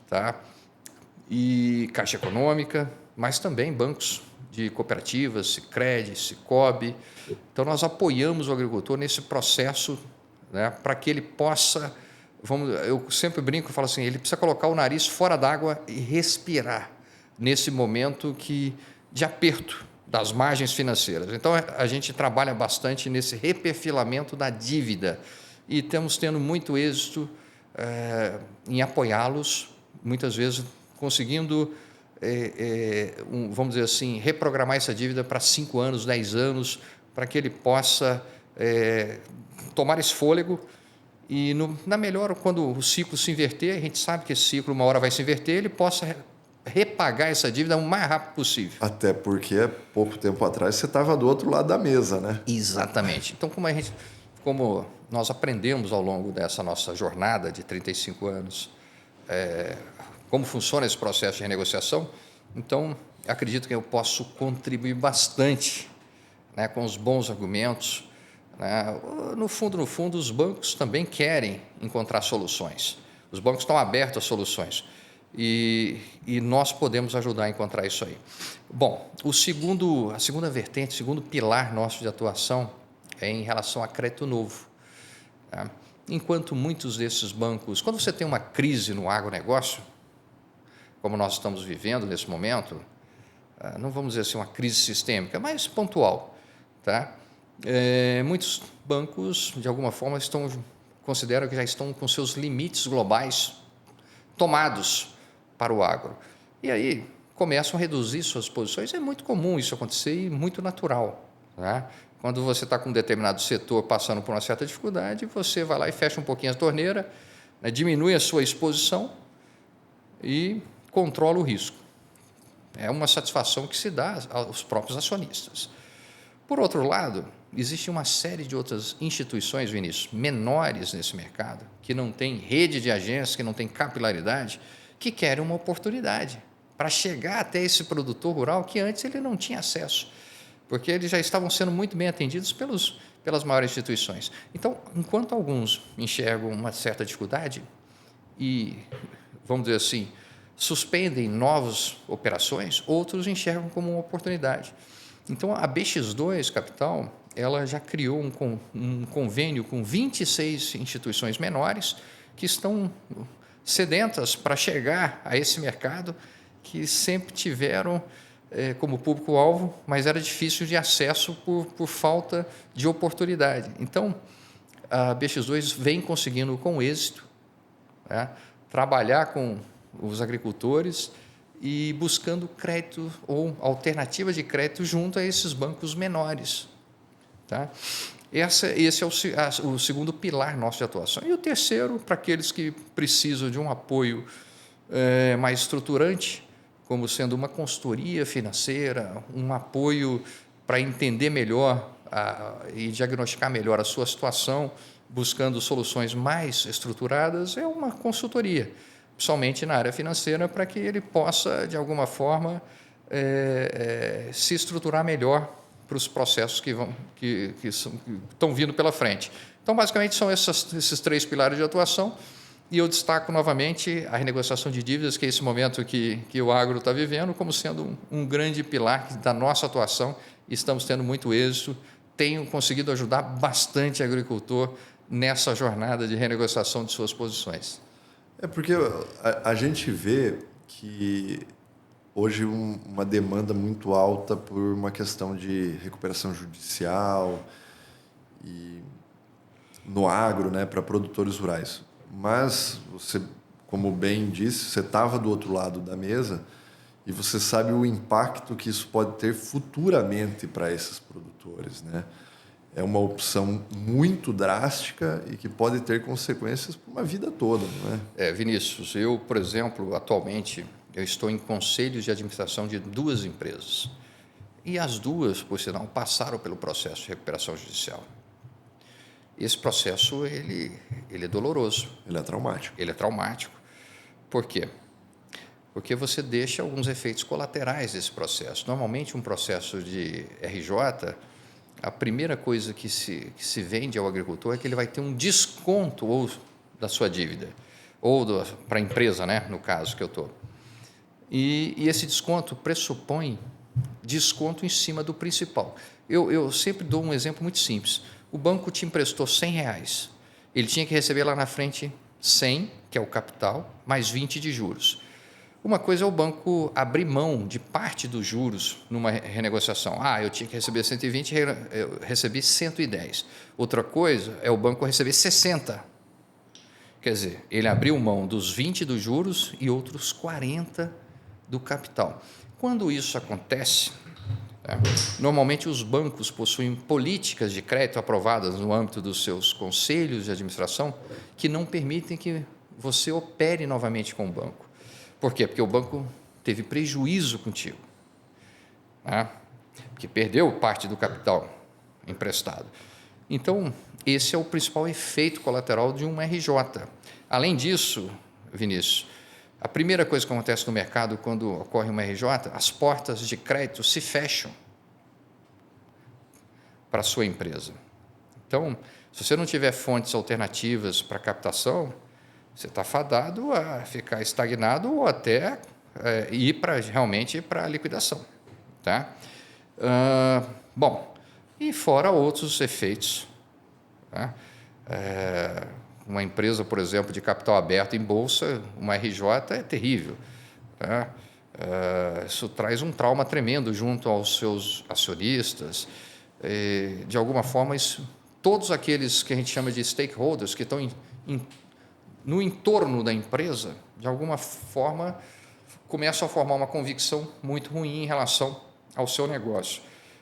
tá? E Caixa Econômica, mas também bancos de cooperativas, Sicredi, Sicobi. Então, nós apoiamos o agricultor nesse processo, né, para que ele possa, eu sempre brinco e falo assim, ele precisa colocar o nariz fora d'água e respirar nesse momento de aperto das margens financeiras. Então, a gente trabalha bastante nesse reperfilamento da dívida e estamos tendo muito êxito em apoiá-los, muitas vezes conseguindo, vamos dizer assim, reprogramar essa dívida para 5 anos, 10 anos, para que ele possa tomar esse fôlego e, na melhor, quando o ciclo se inverter, a gente sabe que esse ciclo uma hora vai se inverter, ele possa repagar essa dívida o mais rápido possível. Até porque, pouco tempo atrás, você estava do outro lado da mesa, né? Exatamente. Então, como nós aprendemos ao longo dessa nossa jornada de 35 anos, como funciona esse processo de renegociação, então, acredito que eu posso contribuir bastante, né, com os bons argumentos. Né? No fundo, os bancos também querem encontrar soluções. Os bancos estão abertos a soluções. E nós podemos ajudar a encontrar isso aí. Bom, a segunda vertente, o segundo pilar nosso de atuação é em relação a crédito novo. Tá? Enquanto muitos desses bancos, quando você tem uma crise no agronegócio, como nós estamos vivendo nesse momento, não vamos dizer assim uma crise sistêmica, mas pontual, tá? Muitos bancos, de alguma forma, consideram que já estão com seus limites globais tomados para o agro. E aí começam a reduzir suas posições. É muito comum isso acontecer e muito natural. Né? Quando você está com um determinado setor passando por uma certa dificuldade, você vai lá e fecha um pouquinho a torneira, né, diminui a sua exposição, e controla o risco. É uma satisfação que se dá aos próprios acionistas. Por outro lado, existe uma série de outras instituições, Vinícius, menores nesse mercado, que não têm rede de agências, que não têm capilaridade, que querem uma oportunidade para chegar até esse produtor rural que antes ele não tinha acesso, porque eles já estavam sendo muito bem atendidos pelas maiores instituições. Então, enquanto alguns enxergam uma certa dificuldade e, vamos dizer assim, suspendem novas operações, outros enxergam como uma oportunidade. Então, a BX2 Capital, ela já criou um convênio com 26 instituições menores que estão sedentas para chegar a esse mercado que sempre tiveram como público-alvo, mas era difícil de acesso por falta de oportunidade. Então, a BX2 vem conseguindo, com êxito, né, trabalhar com os agricultores e buscando crédito ou alternativa de crédito junto a esses bancos menores. Tá? Esse é o segundo pilar nosso de atuação. E o terceiro, para aqueles que precisam de um apoio mais estruturante, como sendo uma consultoria financeira, um apoio para entender melhor e diagnosticar melhor a sua situação, buscando soluções mais estruturadas, é uma consultoria, somente na área financeira, para que ele possa, de alguma forma, se estruturar melhor para os processos que estão vindo pela frente. Então, basicamente, são esses três pilares de atuação. E eu destaco novamente a renegociação de dívidas, que é esse momento que o agro está vivendo, como sendo um grande pilar da nossa atuação. Estamos tendo muito êxito, tenho conseguido ajudar bastante agricultor nessa jornada de renegociação de suas posições. É porque a gente vê que hoje uma demanda muito alta por uma questão de recuperação judicial e no agro, né, para produtores rurais. Mas você, como bem disse, você estava do outro lado da mesa e você sabe o impacto que isso pode ter futuramente para esses produtores, né? É uma opção muito drástica e que pode ter consequências por uma vida toda, não é? Vinícius, eu, por exemplo, atualmente, eu estou em conselhos de administração de 2 empresas. E as 2, por sinal, passaram pelo processo de recuperação judicial. Esse processo ele é doloroso. Ele é traumático. Ele é traumático. Por quê? Porque você deixa alguns efeitos colaterais desse processo. Normalmente, um processo de RJ, a primeira coisa que se vende ao agricultor é que ele vai ter um desconto ou da sua dívida, ou para a empresa, né, no caso que eu estou. E esse desconto pressupõe desconto em cima do principal. Eu sempre dou um exemplo muito simples. O banco te emprestou R$100. Ele tinha que receber lá na frente 100, que é o capital, mais 20 de juros. Uma coisa é o banco abrir mão de parte dos juros numa renegociação. Eu tinha que receber 120, eu recebi 110. Outra coisa é o banco receber 60. Quer dizer, ele abriu mão dos 20 dos juros e outros 40 do capital. Quando isso acontece, normalmente os bancos possuem políticas de crédito aprovadas no âmbito dos seus conselhos de administração que não permitem que você opere novamente com o banco. Por quê? Porque o banco teve prejuízo contigo, porque perdeu parte do capital emprestado. Então, esse é o principal efeito colateral de um RJ. Além disso, Vinícius, a primeira coisa que acontece no mercado quando ocorre uma RJ, as portas de crédito se fecham para a sua empresa. Então, se você não tiver fontes alternativas para captação, você está fadado a ficar estagnado ou até ir realmente para a liquidação. Tá? Bom, e fora outros efeitos. Tá? Uma empresa, por exemplo, de capital aberto em bolsa, uma RJ é terrível. Tá? Isso traz um trauma tremendo junto aos seus acionistas. De alguma forma, todos aqueles que a gente chama de stakeholders, que estão no entorno da empresa, de alguma forma, começam a formar uma convicção muito ruim em relação ao seu negócio.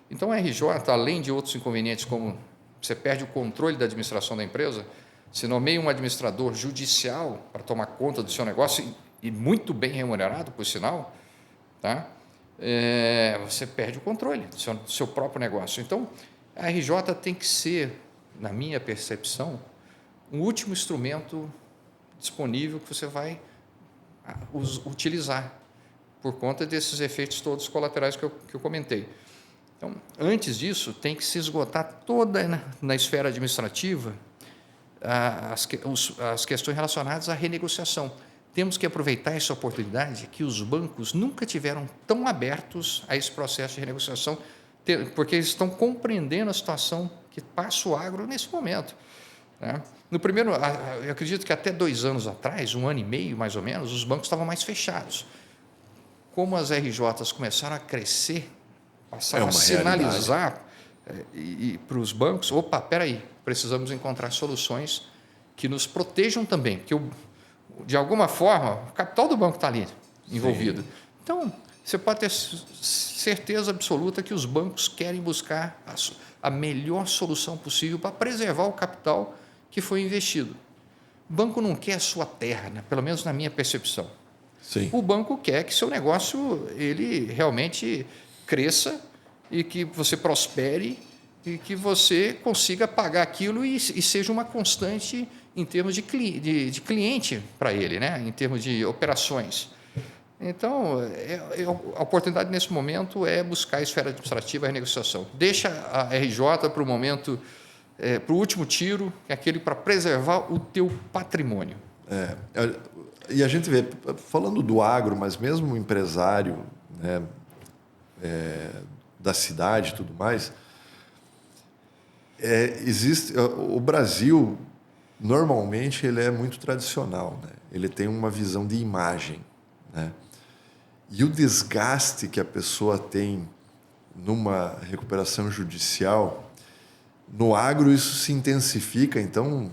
Então, a RJ, além de outros inconvenientes, como você perde o controle da administração da empresa, se nomeia um administrador judicial para tomar conta do seu negócio e muito bem remunerado, por sinal, tá? Você perde o controle do seu próprio negócio. Então, a RJ tem que ser, na minha percepção, um último instrumento disponível que você vai utilizar por conta desses efeitos todos colaterais que eu comentei. Então, antes disso, tem que se esgotar toda na esfera administrativa as questões relacionadas à renegociação. Temos que aproveitar essa oportunidade que os bancos nunca tiveram tão abertos a esse processo de renegociação, porque eles estão compreendendo a situação que passa o agro nesse momento, né? No primeiro, eu acredito que até 2 anos atrás, 1 ano e meio mais ou menos, os bancos estavam mais fechados. Como as RJs começaram a crescer, passaram a sinalizar para os bancos, opa, espera aí, precisamos encontrar soluções que nos protejam também, porque de alguma forma o capital do banco está ali envolvido. Sim. Então, você pode ter certeza absoluta que os bancos querem buscar a melhor solução possível para preservar o capital que foi investido. O banco não quer a sua terra, né? Pelo menos na minha percepção. Sim. O banco quer que seu negócio ele realmente cresça e que você prospere e que você consiga pagar aquilo e seja uma constante em termos de cliente para ele, né? Em termos de operações. Então, a oportunidade nesse momento é buscar a esfera administrativa e a renegociação. Deixa a RJ para o momento, para o último tiro, que é aquele para preservar o teu patrimônio. E a gente vê, falando do agro, mas mesmo o empresário, né, da cidade e tudo mais, existe o Brasil, normalmente, ele é muito tradicional, né? Ele tem uma visão de imagem, né? E o desgaste que a pessoa tem numa recuperação judicial, no agro isso se intensifica, então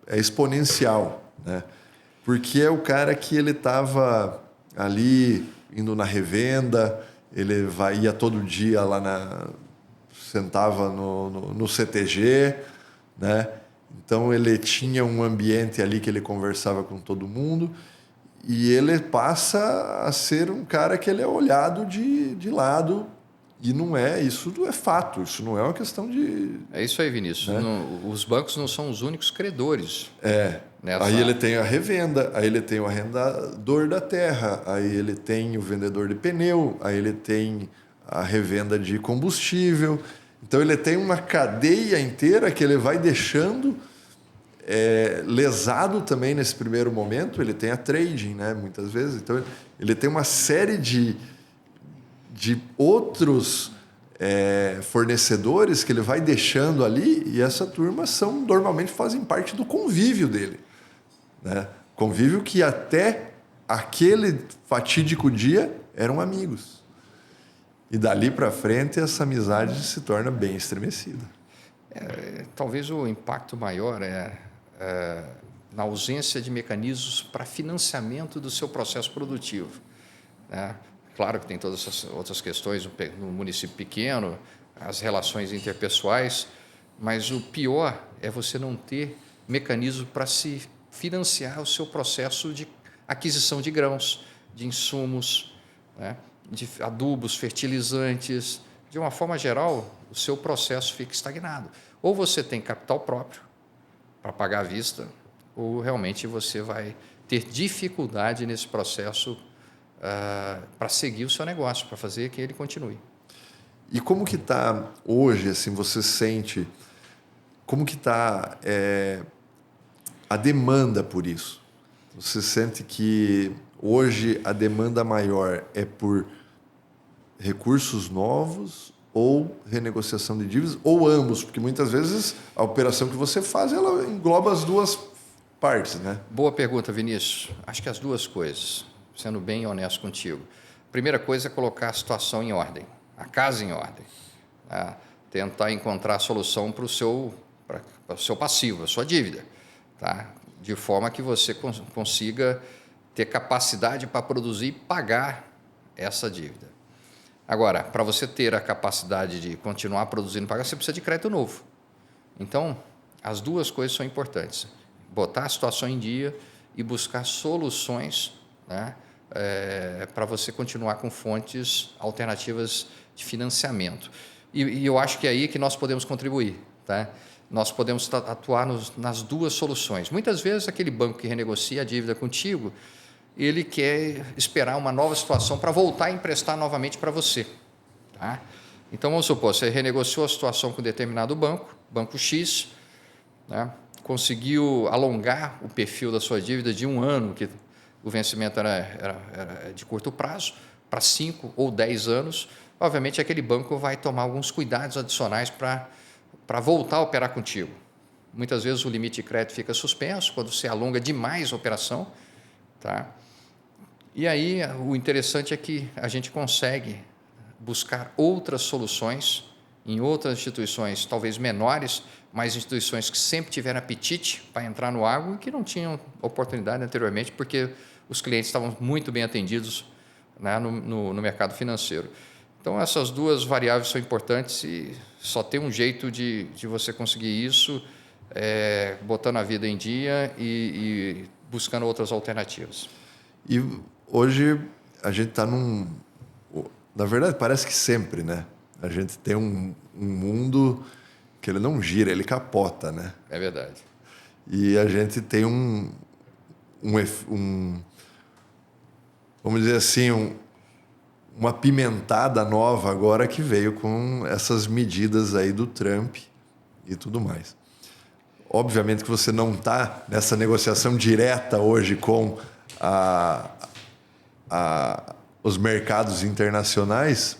é exponencial, né? Porque é o cara que ele estava ali indo na revenda, ele ia todo dia lá sentava no CTG, né? Então ele tinha um ambiente ali que ele conversava com todo mundo e ele passa a ser um cara que ele é olhado de lado e isso é fato, isso não é uma questão de... É isso aí, Vinícius. Né? Os bancos não são os únicos credores. Aí ele tem a revenda, aí ele tem o arrendador da terra, aí ele tem o vendedor de pneu, aí ele tem a revenda de combustível. Então ele tem uma cadeia inteira que ele vai deixando lesado também nesse primeiro momento. Ele tem a trading, né, muitas vezes. Então ele tem uma série de outros fornecedores que ele vai deixando ali e essa turma normalmente fazem parte do convívio dele, né? Convívio que até aquele fatídico dia eram amigos. E dali para frente essa amizade se torna bem estremecida. Talvez o impacto maior na ausência de mecanismos para financiamento do seu processo produtivo, né? Claro que tem todas essas outras questões no município pequeno, as relações interpessoais, mas o pior é você não ter mecanismo para se financiar o seu processo de aquisição de grãos, de insumos, né? De adubos, fertilizantes. De uma forma geral, o seu processo fica estagnado. Ou você tem capital próprio para pagar à vista, ou realmente você vai ter dificuldade nesse processo para seguir o seu negócio, para fazer que ele continue. E como que está hoje, assim, você sente, como que está a demanda por isso? Você sente que hoje a demanda maior é por recursos novos ou renegociação de dívidas, ou ambos? Porque muitas vezes a operação que você faz, ela engloba as duas partes, né? Boa pergunta, Vinícius. Acho que as duas coisas, sendo bem honesto contigo. Primeira coisa é colocar a situação em ordem, a casa em ordem. Tá? Tentar encontrar a solução para o seu passivo, a sua dívida. Tá? De forma que você consiga ter capacidade para produzir e pagar essa dívida. Agora, para você ter a capacidade de continuar produzindo e pagar, você precisa de crédito novo. Então, as duas coisas são importantes. Botar a situação em dia e buscar soluções né, para você continuar com fontes alternativas de financiamento. E eu acho que é aí que nós podemos contribuir. Tá? Nós podemos atuar nas duas soluções. Muitas vezes, aquele banco que renegocia a dívida contigo, ele quer esperar uma nova situação para voltar a emprestar novamente para você. Tá? Então, vamos supor, você renegociou a situação com determinado banco, banco X, né? Conseguiu alongar o perfil da sua dívida de 1 ano, que o vencimento era de curto prazo, para 5 ou 10 anos. Obviamente, aquele banco vai tomar alguns cuidados adicionais para voltar a operar contigo. Muitas vezes o limite de crédito fica suspenso quando você alonga demais a operação. Tá? E aí o interessante é que a gente consegue buscar outras soluções em outras instituições, talvez menores, mas instituições que sempre tiveram apetite para entrar no agro e que não tinham oportunidade anteriormente, porque os clientes estavam muito bem atendidos, né, no mercado financeiro. Então, essas duas variáveis são importantes e só tem um jeito de você conseguir isso, botando a vida em dia e buscando outras alternativas. E hoje a gente está na verdade, parece que sempre, né? A gente tem um mundo que ele não gira, ele capota, né? É verdade. E a gente tem vamos dizer assim, uma pimentada nova agora que veio com essas medidas aí do Trump e tudo mais. Obviamente que você não está nessa negociação direta hoje com os mercados internacionais,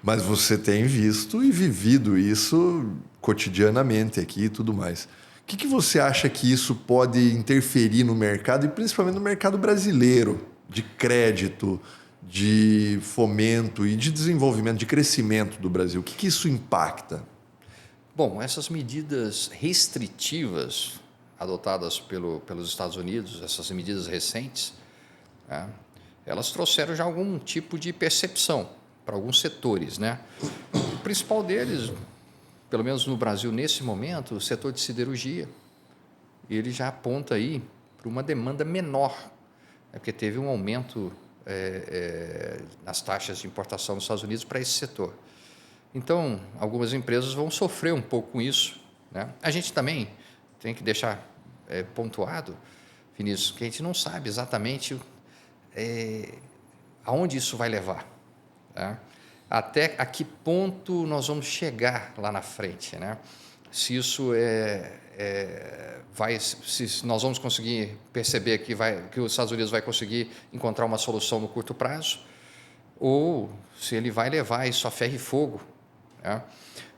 mas você tem visto e vivido isso cotidianamente aqui e tudo mais. O que você acha que isso pode interferir no mercado, e principalmente no mercado brasileiro, de crédito, de fomento e de desenvolvimento, de crescimento do Brasil? O que isso impacta? Bom, essas medidas restritivas adotadas pelos Estados Unidos, essas medidas recentes, né, elas trouxeram já algum tipo de percepção para alguns setores, né? O principal deles, pelo menos no Brasil nesse momento, o setor de siderurgia, ele já aponta aí para uma demanda menor, né, porque teve um aumento nas taxas de importação dos Estados Unidos para esse setor. Então, algumas empresas vão sofrer um pouco com isso, né? A gente também tem que deixar pontuado, Vinícius, que a gente não sabe exatamente aonde isso vai levar, tá? Até a que ponto nós vamos chegar lá na frente, né? Se isso se nós vamos conseguir perceber que os Estados Unidos vai conseguir encontrar uma solução no curto prazo, ou se ele vai levar isso a ferro e fogo, né?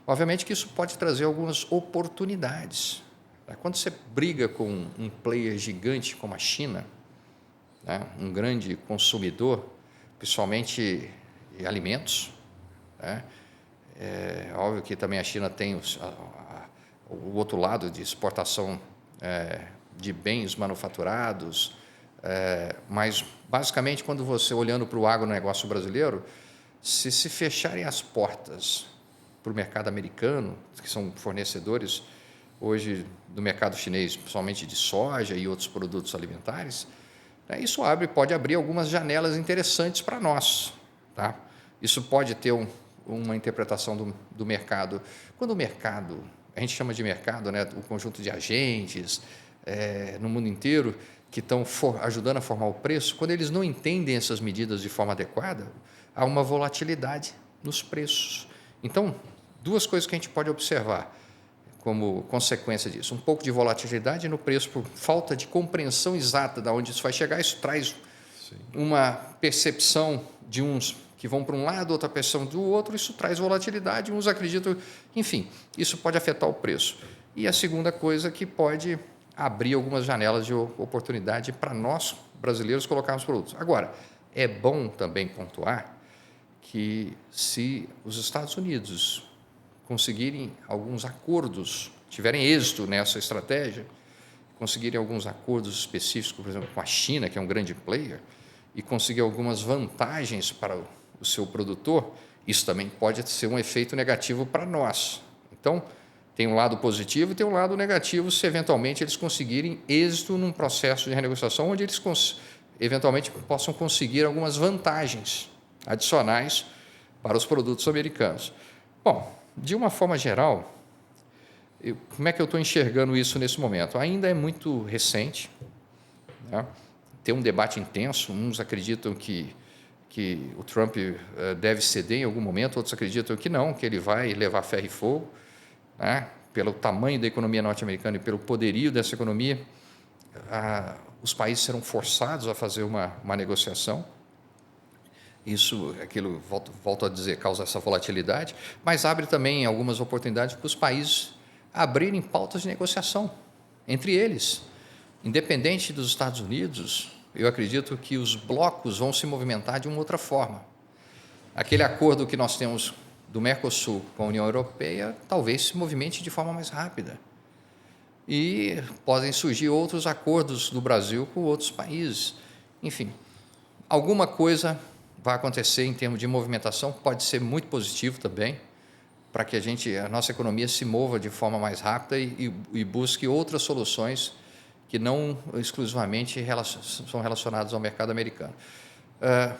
Obviamente que isso pode trazer algumas oportunidades. Quando você briga com um player gigante como a China, né, um grande consumidor, principalmente de alimentos, né? É óbvio que também a China tem o outro lado de exportação de bens manufaturados, mas basicamente quando você olhando para o agronegócio brasileiro, se fecharem as portas para o mercado americano, que são fornecedores hoje do mercado chinês, principalmente de soja e outros produtos alimentares, né, isso pode abrir algumas janelas interessantes para nós, tá? Isso pode ter uma interpretação do mercado. Quando o mercado, a gente chama de mercado, né, o conjunto de agentes no mundo inteiro que estão ajudando a formar o preço, quando eles não entendem essas medidas de forma adequada, há uma volatilidade nos preços. Então, duas coisas que a gente pode observar como consequência disso. Um pouco de volatilidade no preço por falta de compreensão exata de onde isso vai chegar. Isso traz uma percepção de uns que vão para um lado, outra percepção do outro. Isso traz volatilidade. Uns acreditam... Enfim, isso pode afetar o preço. E a segunda coisa que pode abrir algumas janelas de oportunidade para nós, brasileiros, colocarmos produtos. Agora, é bom também pontuar que se os Estados Unidos conseguirem alguns acordos, tiverem êxito nessa estratégia, conseguirem alguns acordos específicos, por exemplo, com a China, que é um grande player, e conseguir algumas vantagens para o seu produtor, isso também pode ser um efeito negativo para nós. Então, tem um lado positivo e tem um lado negativo se eventualmente eles conseguirem êxito num processo de renegociação onde eles eventualmente possam conseguir algumas vantagens adicionais para os produtos americanos. Bom, de uma forma geral, como é que eu estou enxergando isso nesse momento? Ainda é muito recente, né? Tem um debate intenso, uns acreditam que o Trump deve ceder em algum momento, outros acreditam que não, que ele vai levar ferro e fogo, né? Pelo tamanho da economia norte-americana e pelo poderio dessa economia, os países serão forçados a fazer uma negociação. Isso, aquilo, volto a dizer, causa essa volatilidade, mas abre também algumas oportunidades para os países abrirem pautas de negociação entre eles. Independente dos Estados Unidos, eu acredito que os blocos vão se movimentar de uma outra forma. Aquele acordo que nós temos do Mercosul com a União Europeia talvez se movimente de forma mais rápida. E podem surgir outros acordos do Brasil com outros países. Enfim, alguma coisa vai acontecer em termos de movimentação, pode ser muito positivo também, para que a nossa economia se mova de forma mais rápida e busque outras soluções que não exclusivamente são relacionadas ao mercado americano.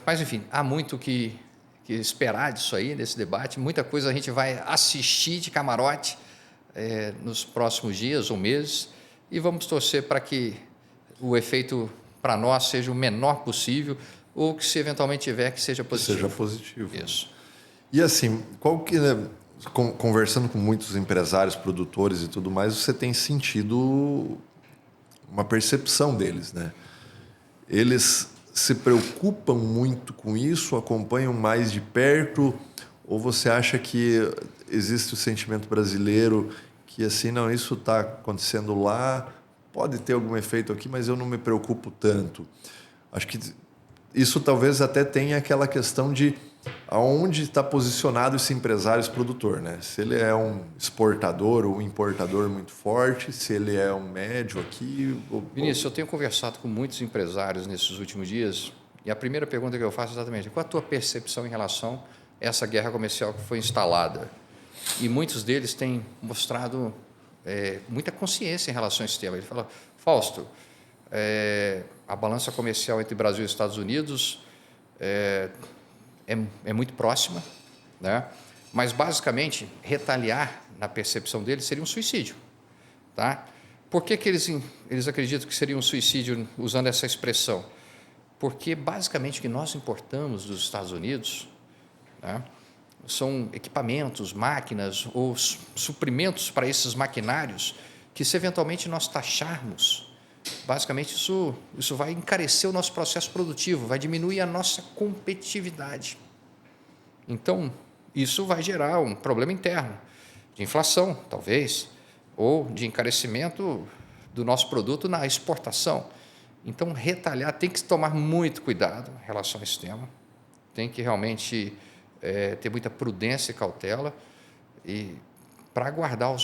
Mas, enfim, há muito que esperar disso aí, desse debate, muita coisa a gente vai assistir de camarote nos próximos dias ou meses e vamos torcer para que o efeito para nós seja o menor possível ou que, se eventualmente tiver, que seja positivo. Seja positivo. Isso. E assim, conversando com muitos empresários, produtores e tudo mais, você tem sentido uma percepção deles, né? Eles se preocupam muito com isso, acompanham mais de perto, ou você acha que existe o sentimento brasileiro que assim, não, isso está acontecendo lá, pode ter algum efeito aqui, mas eu não me preocupo tanto. Acho que isso talvez até tenha aquela questão de aonde está posicionado esse empresário, esse produtor, né? Se ele é um exportador ou um importador muito forte, se ele é um médio aqui... Vinícius, eu tenho conversado com muitos empresários nesses últimos dias e a primeira pergunta que eu faço é exatamente qual a tua percepção em relação a essa guerra comercial que foi instalada? E muitos deles têm mostrado muita consciência em relação a esse tema. Ele fala, Fausto, a balança comercial entre Brasil e Estados Unidos é muito próxima, né? Mas, basicamente, retaliar, na percepção deles, seria um suicídio. Tá? Por que eles acreditam que seria um suicídio usando essa expressão? Porque, basicamente, o que nós importamos dos Estados Unidos, né, são equipamentos, máquinas ou suprimentos para esses maquinários que, se eventualmente nós taxarmos, basicamente isso vai encarecer o nosso processo produtivo, vai diminuir a nossa competitividade. Então, isso vai gerar um problema interno, de inflação, talvez, ou de encarecimento do nosso produto na exportação. Então, retaliar, tem que tomar muito cuidado em relação a esse tema, tem que realmente ter muita prudência e cautela para aguardar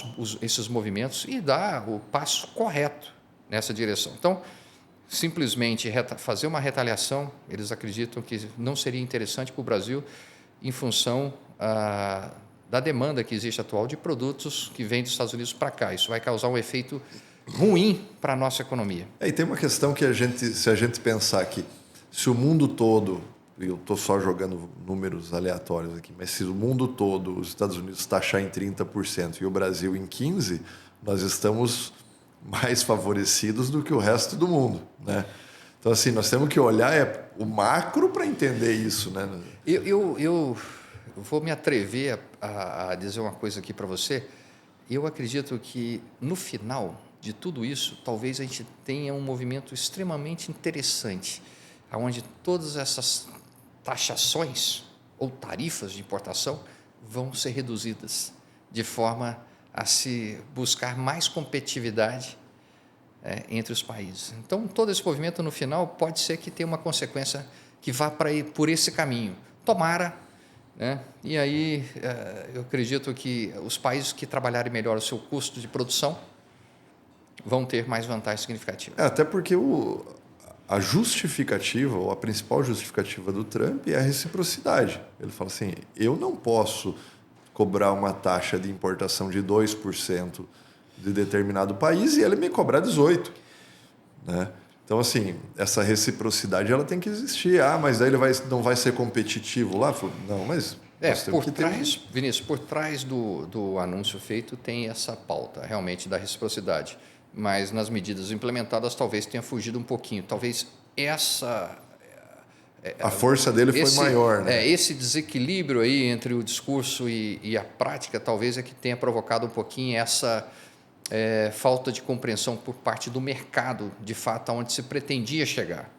esses movimentos e dar o passo correto nessa direção. Então, simplesmente fazer uma retaliação, eles acreditam que não seria interessante para o Brasil em função da demanda que existe atual de produtos que vêm dos Estados Unidos para cá. Isso vai causar um efeito ruim para a nossa economia. E tem uma questão que se a gente pensar que se o mundo todo, eu estou só jogando números aleatórios aqui, mas se o mundo todo, os Estados Unidos taxar em 30% e o Brasil em 15%, nós estamos mais favorecidos do que o resto do mundo, né? Então, assim, nós temos que olhar o macro para entender isso, né? Eu vou me atrever a dizer uma coisa aqui para você. Eu acredito que, no final de tudo isso, talvez a gente tenha um movimento extremamente interessante, onde todas essas taxações ou tarifas de importação vão ser reduzidas, de forma a se buscar mais competitividade entre os países. Então, todo esse movimento, no final, pode ser que tenha uma consequência que vá por esse caminho. Tomara, né? E aí eu acredito que os países que trabalharem melhor o seu custo de produção vão ter mais vantagens significativas. Até porque a justificativa, ou a principal justificativa do Trump é a reciprocidade. Ele fala assim, eu não posso cobrar uma taxa de importação de 2% de determinado país e ele me cobrar 18%. Né? Então, assim, essa reciprocidade ela tem que existir. Ah, mas daí ele não vai ser competitivo lá? Não, mas nós temos que ter Vinícius, por trás do anúncio feito tem essa pauta, realmente, da reciprocidade. Mas nas medidas implementadas talvez tenha fugido um pouquinho. Talvez a força dele foi maior, né? Esse desequilíbrio aí entre o discurso e a prática talvez é que tenha provocado um pouquinho essa falta de compreensão por parte do mercado, de fato, aonde se pretendia chegar.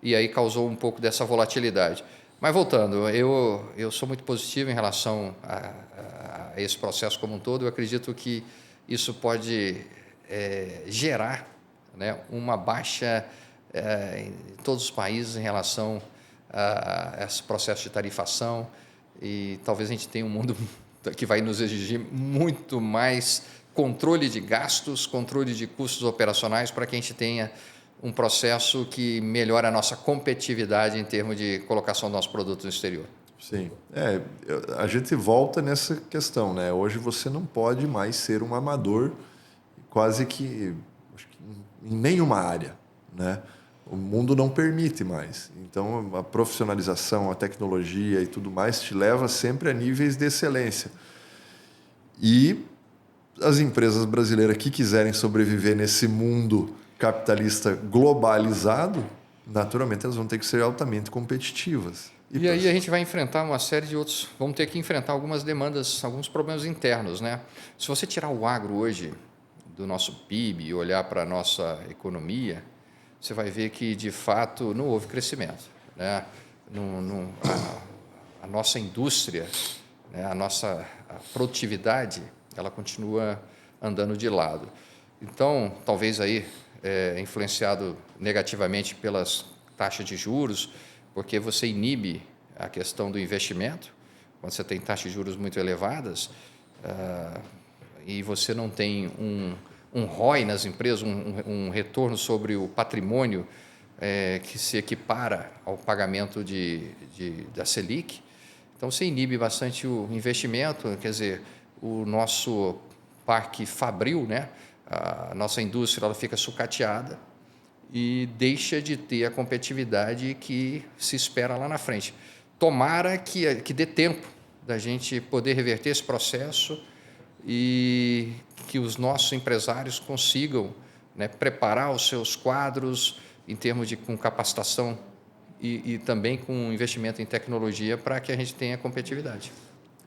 E aí causou um pouco dessa volatilidade. Mas voltando, eu sou muito positivo em relação a esse processo como um todo. Eu acredito que isso pode gerar, né, uma baixa em todos os países em relação a esse processo de tarifação, e talvez a gente tenha um mundo que vai nos exigir muito mais controle de gastos, controle de custos operacionais, para que a gente tenha um processo que melhore a nossa competitividade em termos de colocação do nosso produto no exterior. Sim. A gente volta nessa questão, né? Hoje você não pode mais ser um amador quase que em nenhuma área, né? O mundo não permite mais. Então, a profissionalização, a tecnologia e tudo mais te leva sempre a níveis de excelência. E as empresas brasileiras que quiserem sobreviver nesse mundo capitalista globalizado, naturalmente elas vão ter que ser altamente competitivas. E aí a gente vai enfrentar uma série de outros... Vamos ter que enfrentar algumas demandas, alguns problemas internos, né? Se você tirar o agro hoje do nosso PIB e olhar para a nossa economia, você vai ver que, de fato, não houve crescimento, né? A nossa indústria, né? A produtividade, ela continua andando de lado. Então, talvez aí, influenciado negativamente pelas taxas de juros, porque você inibe a questão do investimento, quando você tem taxas de juros muito elevadas, e você não tem um ROI nas empresas, um retorno sobre o patrimônio que se equipara ao pagamento da Selic. Então, você inibe bastante o investimento, quer dizer, o nosso parque fabril, né? A nossa indústria ela fica sucateada e deixa de ter a competitividade que se espera lá na frente. Tomara que dê tempo da gente poder reverter esse processo e que os nossos empresários consigam, né, preparar os seus quadros em termos com capacitação e também com investimento em tecnologia para que a gente tenha competitividade.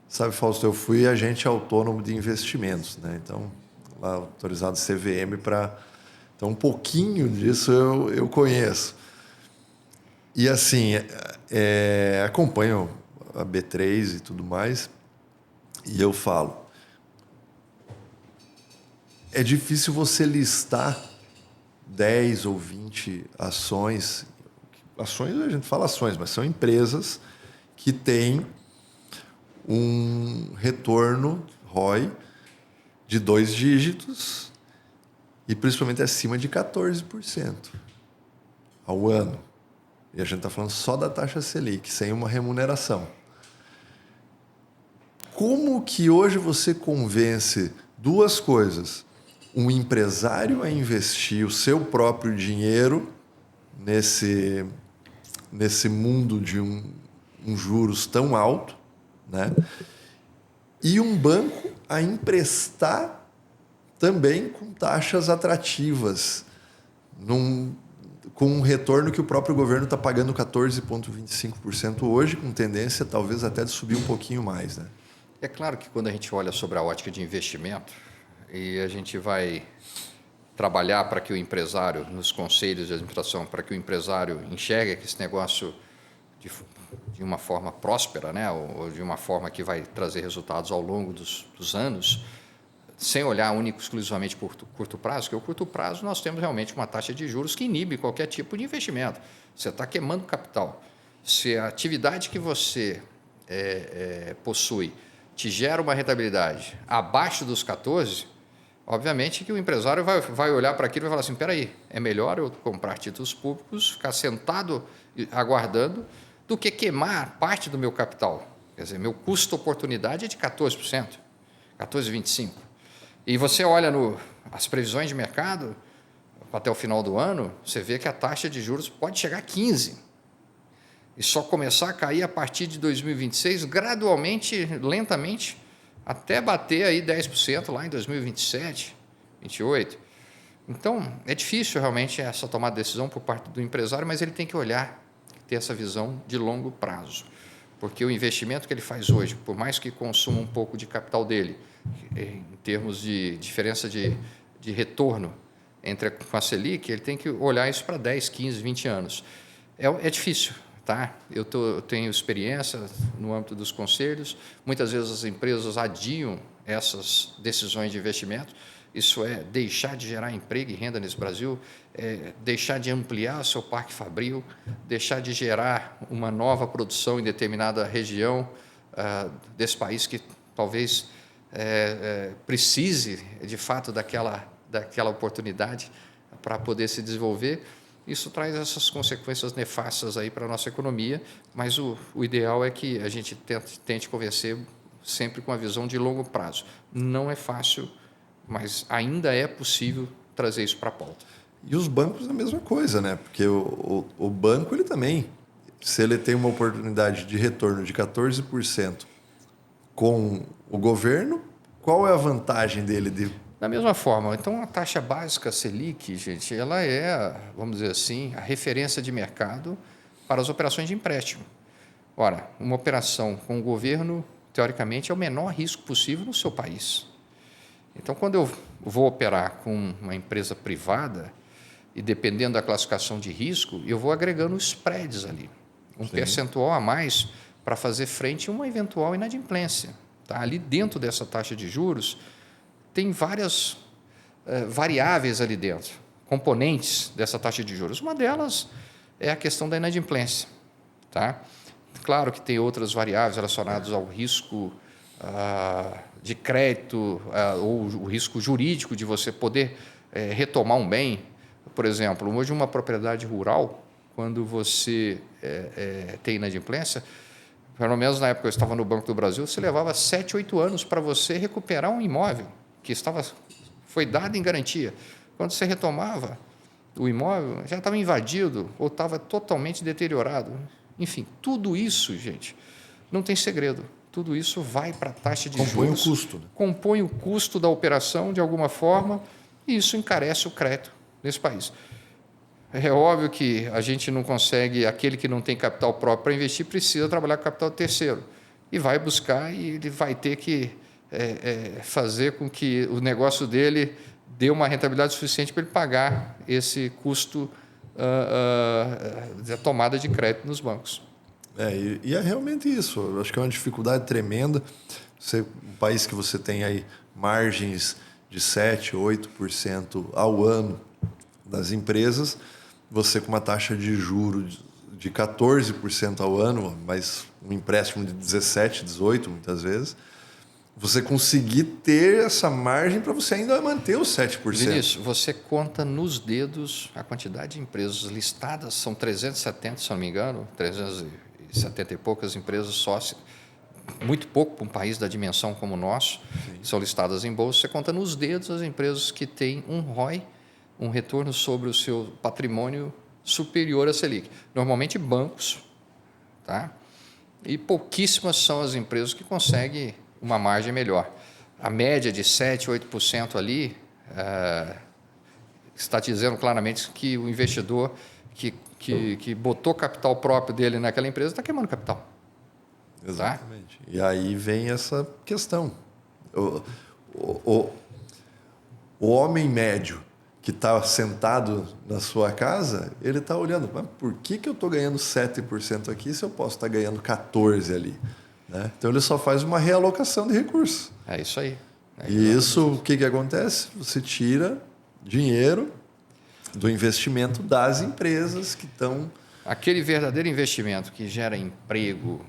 Sabe, Fausto, eu fui agente autônomo de investimentos, né? Então, lá autorizado CVM para... Então, um pouquinho disso eu conheço. E, assim, acompanho a B3 e tudo mais, e eu falo, é difícil você listar 10 ou 20 ações. Ações, a gente fala ações, mas são empresas que têm um retorno ROI de 2 dígitos e principalmente acima de 14% ao ano. E a gente está falando só da taxa Selic, sem uma remuneração. Como que hoje você convence duas coisas? Um empresário a investir o seu próprio dinheiro nesse mundo de um juros tão alto, né? E um banco a emprestar também com taxas atrativas, com um retorno que o próprio governo está pagando 14,25% hoje, com tendência talvez até de subir um pouquinho mais, né? É claro que quando a gente olha sobre a ótica de investimento e a gente vai trabalhar para que o empresário, nos conselhos de administração, para que o empresário enxergue que esse negócio de uma forma próspera, né, ou de uma forma que vai trazer resultados ao longo dos anos, sem olhar exclusivamente por curto prazo, porque o curto prazo nós temos realmente uma taxa de juros que inibe qualquer tipo de investimento. Você está queimando capital. Se a atividade que você possui te gera uma rentabilidade abaixo dos 14%, obviamente que o empresário vai olhar para aquilo e vai falar assim, espera aí, é melhor eu comprar títulos públicos, ficar sentado aguardando, do que queimar parte do meu capital. Quer dizer, meu custo-oportunidade é de 14%, 14,25%. E você olha as previsões de mercado, até o final do ano, você vê que a taxa de juros pode chegar a 15%. E só começar a cair a partir de 2026, gradualmente, lentamente, até bater aí 10% lá em 2027, 2028. Então, é difícil realmente essa tomada de decisão por parte do empresário, mas ele tem que olhar, ter essa visão de longo prazo. Porque o investimento que ele faz hoje, por mais que consuma um pouco de capital dele, em termos de diferença de retorno com a Selic, ele tem que olhar isso para 10, 15, 20 anos. É difícil. Tá? Eu tenho experiência no âmbito dos conselhos. Muitas vezes as empresas adiam essas decisões de investimento. Isso é deixar de gerar emprego e renda nesse Brasil, deixar de ampliar o seu parque fabril, deixar de gerar uma nova produção em determinada região desse país que talvez precise, de fato, daquela oportunidade para poder se desenvolver. Isso traz essas consequências nefastas aí para a nossa economia, mas o ideal é que a gente tente convencer sempre com a visão de longo prazo. Não é fácil, mas ainda é possível trazer isso para a pauta. E os bancos é a mesma coisa, né? Porque o banco, ele também, se ele tem uma oportunidade de retorno de 14% com o governo, qual é a vantagem dele de... Da mesma forma, então a taxa básica Selic, gente, ela é, vamos dizer assim, a referência de mercado para as operações de empréstimo. Ora, uma operação com o governo, teoricamente, é o menor risco possível no seu país. Então, quando eu vou operar com uma empresa privada, e dependendo da classificação de risco, eu vou agregando spreads ali, um percentual a mais para fazer frente a uma eventual inadimplência. Tá? Ali dentro dessa taxa de juros, tem várias variáveis ali dentro, componentes dessa taxa de juros. Uma delas é a questão da inadimplência. Tá? Claro que tem outras variáveis relacionadas ao risco de crédito ou o risco jurídico de você poder retomar um bem. Por exemplo, hoje uma propriedade rural, quando você tem inadimplência, pelo menos na época que eu estava no Banco do Brasil, você levava 7, 8 anos para você recuperar um imóvel que foi dado em garantia. Quando você retomava o imóvel, já estava invadido ou estava totalmente deteriorado. Enfim, tudo isso, gente, não tem segredo. Tudo isso vai para a taxa de juros. Compõe o custo. Né? Compõe o custo da operação, de alguma forma, e isso encarece o crédito nesse país. É óbvio que a gente não consegue, aquele que não tem capital próprio para investir, precisa trabalhar com capital terceiro. E vai buscar e ele vai ter que fazer com que o negócio dele dê uma rentabilidade suficiente para ele pagar esse custo da tomada de crédito nos bancos. E é realmente isso. Eu acho que é uma dificuldade tremenda. Um país que você tem aí margens de 7%, 8% ao ano das empresas, você com uma taxa de juros de 14% ao ano, mas um empréstimo de 17%, 18% muitas vezes, você conseguir ter essa margem para você ainda manter os 7%. Vinícius, você conta nos dedos a quantidade de empresas listadas, são 370, se não me engano, 370 e poucas empresas sócias, muito pouco para um país da dimensão como o nosso, são listadas em bolsa. Você conta nos dedos as empresas que têm um ROI, um retorno sobre o seu patrimônio superior a Selic. Normalmente bancos, tá? E pouquíssimas são as empresas que conseguem uma margem melhor. A média de 7%, 8% ali está dizendo claramente que o investidor que botou capital próprio dele naquela empresa está queimando capital. Exatamente. Tá? E aí vem essa questão. O homem médio que está sentado na sua casa, ele está olhando, mas por que eu estou ganhando 7% aqui se eu posso estar ganhando 14% ali? Né? Então, ele só faz uma realocação de recursos. É isso aí. E isso, o que acontece? Você tira dinheiro do investimento das empresas que estão... Aquele verdadeiro investimento que gera emprego,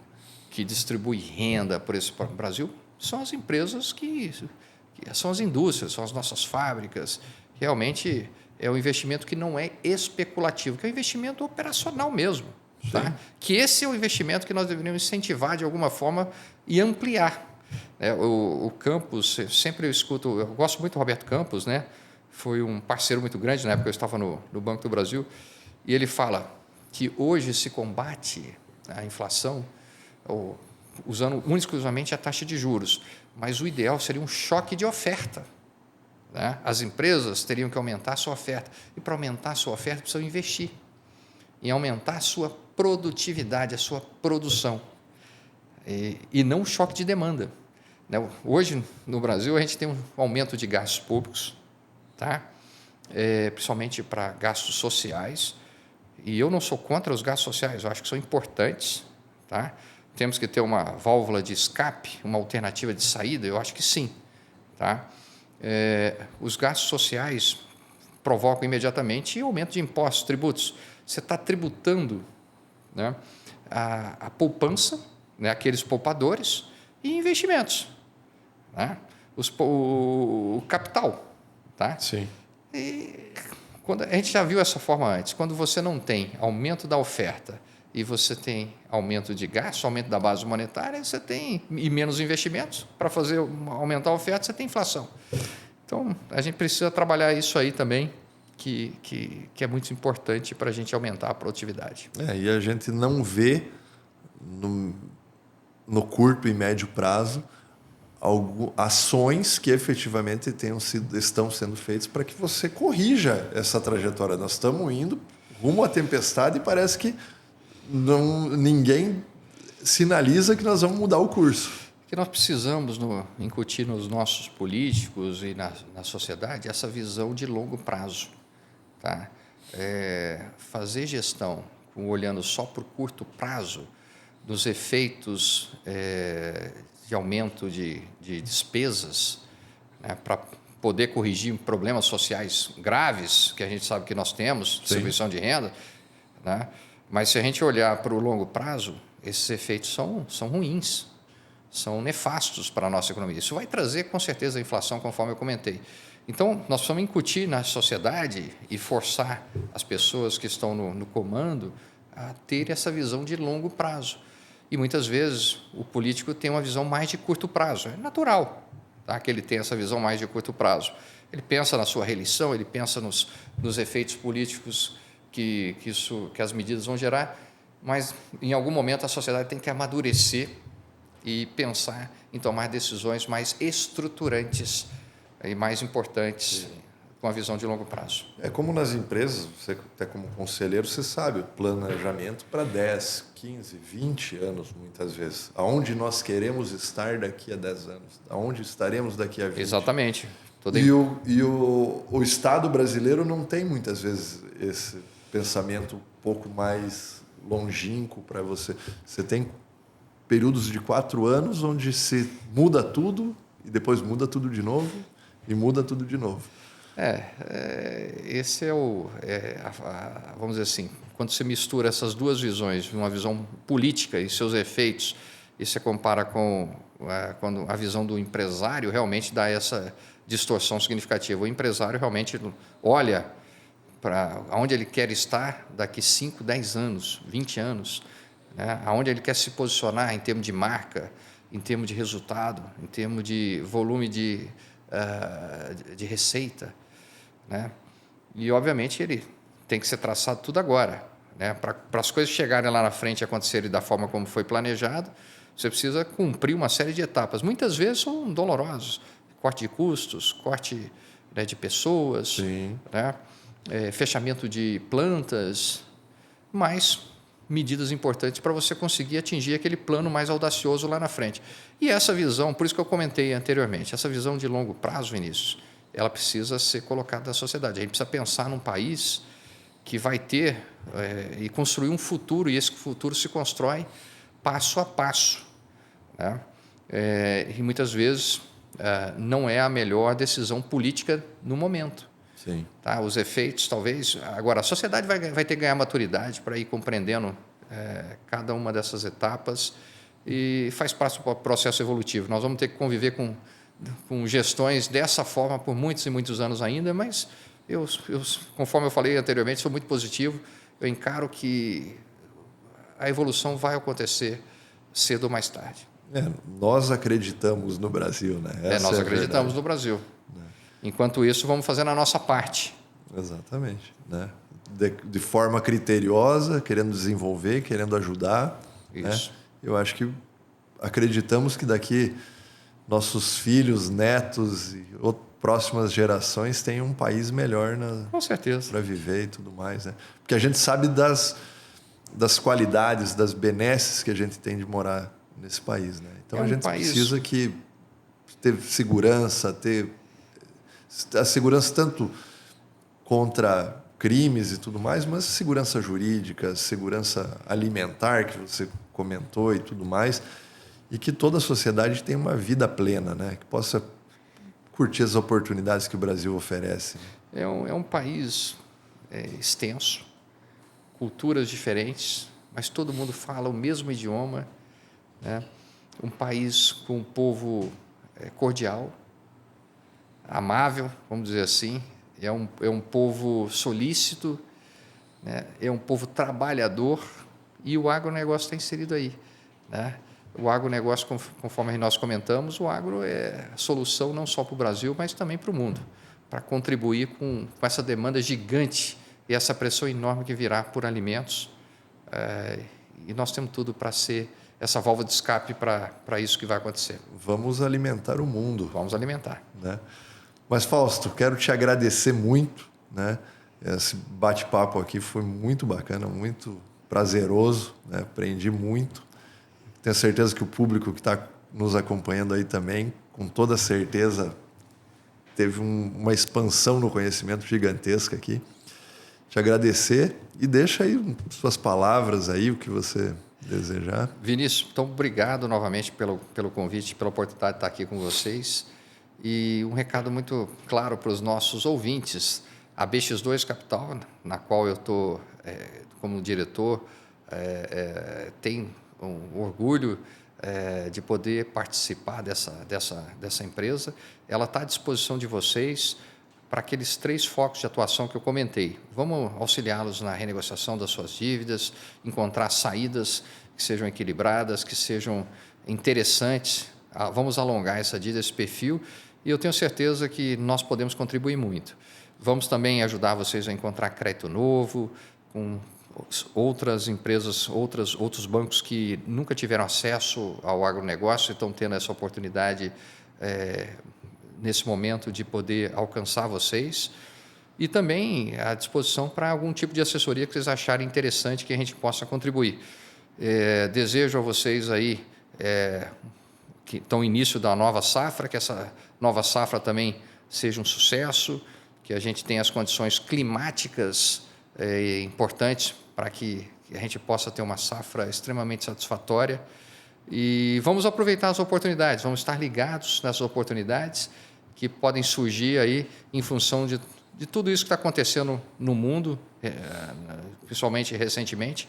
que distribui renda por esse Brasil, são as empresas que são as indústrias, são as nossas fábricas. Realmente é um investimento que não é especulativo, que é um investimento operacional mesmo. Tá? Que esse é o investimento que nós deveríamos incentivar de alguma forma e ampliar. O Campos, sempre eu gosto muito do Roberto Campos, né? foi um parceiro muito grande, na época eu estava no Banco do Brasil, e ele fala que hoje se combate a inflação usando única e exclusivamente a taxa de juros, mas o ideal seria um choque de oferta. Né? As empresas teriam que aumentar a sua oferta, e para aumentar a sua oferta precisam investir em aumentar a sua produtividade, a sua produção, e não um choque de demanda. Né? Hoje, no Brasil, a gente tem um aumento de gastos públicos, tá? Principalmente para gastos sociais, e eu não sou contra os gastos sociais, eu acho que são importantes. Tá? Temos que ter uma válvula de escape, uma alternativa de saída, eu acho que sim. Tá? Os gastos sociais provocam imediatamente aumento de impostos, tributos. Você está tributando, né, a poupança, né, aqueles poupadores, e investimentos. Né? O capital. Tá? Sim. E quando a gente já viu essa forma antes, quando você não tem aumento da oferta e você tem aumento de gasto, aumento da base monetária, você tem e menos investimentos para fazer aumentar a oferta, você tem inflação. Então, a gente precisa trabalhar isso aí também, que é muito importante para a gente aumentar a produtividade. E a gente não vê no curto e médio prazo ações que efetivamente estão sendo feitas para que você corrija essa trajetória. Nós estamos indo rumo à tempestade e parece que ninguém sinaliza que nós vamos mudar o curso. Que nós precisamos incutir nos nossos políticos e na sociedade essa visão de longo prazo. Tá? Fazer gestão olhando só para o curto prazo dos efeitos de aumento de despesas, né, para poder corrigir problemas sociais graves que a gente sabe que nós temos, distribuição de renda, né? Mas se a gente olhar para o longo prazo, esses efeitos são ruins, são nefastos para a nossa economia. Isso vai trazer, com certeza, a inflação, conforme eu comentei. Então, nós precisamos incutir na sociedade e forçar as pessoas que estão no comando a ter essa visão de longo prazo. E, muitas vezes, o político tem uma visão mais de curto prazo. É natural, tá, que ele tenha essa visão mais de curto prazo. Ele pensa na sua reeleição, ele pensa nos efeitos políticos que as medidas vão gerar, mas, em algum momento, a sociedade tem que amadurecer e pensar em tomar decisões mais estruturantes e mais importantes, com a visão de longo prazo. É como nas empresas, você até como conselheiro, você sabe, o planejamento para 10, 15, 20 anos, muitas vezes. Aonde nós queremos estar daqui a 10 anos? Aonde estaremos daqui a 20? Exatamente. E o Estado brasileiro não tem, muitas vezes, esse pensamento um pouco mais longínquo para você. Você tem períodos de 4 anos onde se muda tudo e depois muda tudo de novo e muda tudo de novo. Esse vamos dizer assim, quando você mistura essas duas visões, uma visão política e seus efeitos, e você compara com quando a visão do empresário, realmente dá essa distorção significativa. O empresário realmente olha para onde ele quer estar daqui 5, 10 anos, 20 anos, né? Aonde ele quer se posicionar em termos de marca, em termos de resultado, em termos de volume de receita, né? E, obviamente, ele tem que ser traçado tudo agora, né? Para as coisas chegarem lá na frente e acontecerem da forma como foi planejado, você precisa cumprir uma série de etapas. Muitas vezes são dolorosos. Corte de custos, corte, né, de pessoas, né? Fechamento de plantas, mas medidas importantes para você conseguir atingir aquele plano mais audacioso lá na frente. E essa visão, por isso que eu comentei anteriormente, essa visão de longo prazo, Vinícius, ela precisa ser colocada na sociedade. A gente precisa pensar num país que vai ter e construir um futuro, e esse futuro se constrói passo a passo, né? E muitas vezes não é a melhor decisão política no momento. Sim. Tá? Os efeitos, talvez... Agora, a sociedade vai ter que ganhar maturidade para ir compreendendo cada uma dessas etapas, e faz parte do processo evolutivo. Nós vamos ter que conviver com gestões dessa forma por muitos e muitos anos ainda, mas eu, conforme eu falei anteriormente, sou muito positivo. Eu encaro que a evolução vai acontecer cedo ou mais tarde. Nós acreditamos no Brasil, né? Nós acreditamos no Brasil. Enquanto isso, vamos fazendo a nossa parte. Exatamente, né? De forma criteriosa, querendo desenvolver, querendo ajudar. Isso. Né? Eu acho que acreditamos que daqui nossos filhos, netos e próximas gerações tenham um país melhor Com certeza. para viver e tudo mais. Né? Porque a gente sabe das qualidades, das benesses que a gente tem de morar nesse país. Né? Então a gente precisa ter segurança, ter a segurança tanto contra crimes e tudo mais, mas segurança jurídica, segurança alimentar, que você comentou e tudo mais, e que toda a sociedade tenha uma vida plena, né? Que possa curtir as oportunidades que o Brasil oferece. É um país extenso, culturas diferentes, mas todo mundo fala o mesmo idioma, né? Um país com um povo cordial, amável, vamos dizer assim, é um povo solícito, né? É um povo trabalhador, e o agronegócio está inserido aí, né? O agronegócio, conforme nós comentamos, o agro é a solução não só para o Brasil, mas também para o mundo, para contribuir com essa demanda gigante e essa pressão enorme que virá por alimentos. E nós temos tudo para ser essa válvula de escape para isso que vai acontecer. Vamos alimentar o mundo. Vamos alimentar. Né? Mas, Fausto, quero te agradecer muito. Né? Esse bate-papo aqui foi muito bacana, muito prazeroso. Né? Aprendi muito. Tenho certeza que o público que está nos acompanhando aí também, com toda certeza, teve uma expansão no conhecimento gigantesca aqui. Te agradecer e deixa aí suas palavras aí, o que você desejar. Vinícius, então obrigado novamente pelo convite, pela oportunidade de estar aqui com vocês. E um recado muito claro para os nossos ouvintes. A BX2 Capital, na qual eu estou como diretor, tem um orgulho de poder participar dessa empresa. Ela está à disposição de vocês para aqueles 3 focos de atuação que eu comentei. Vamos auxiliá-los na renegociação das suas dívidas, encontrar saídas que sejam equilibradas, que sejam interessantes. Vamos alongar essa dívida, esse perfil, e eu tenho certeza que nós podemos contribuir muito. Vamos também ajudar vocês a encontrar crédito novo, com outras empresas, outros bancos que nunca tiveram acesso ao agronegócio e estão tendo essa oportunidade nesse momento de poder alcançar vocês, e também à disposição para algum tipo de assessoria que vocês acharem interessante que a gente possa contribuir. Desejo a vocês aí que estão no início da nova safra, que essa nova safra também seja um sucesso, que a gente tenha as condições climáticas importantes para que a gente possa ter uma safra extremamente satisfatória. E vamos aproveitar as oportunidades, vamos estar ligados nas oportunidades que podem surgir aí em função de tudo isso que está acontecendo no mundo, principalmente recentemente,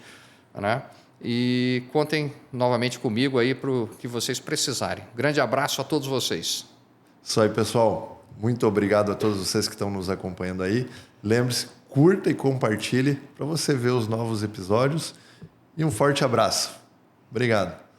né? E contem novamente comigo aí para o que vocês precisarem. Grande abraço a todos vocês. Isso aí, pessoal. Muito obrigado a todos vocês que estão nos acompanhando aí. Lembre-se, curta e compartilhe para você ver os novos episódios. E um forte abraço. Obrigado.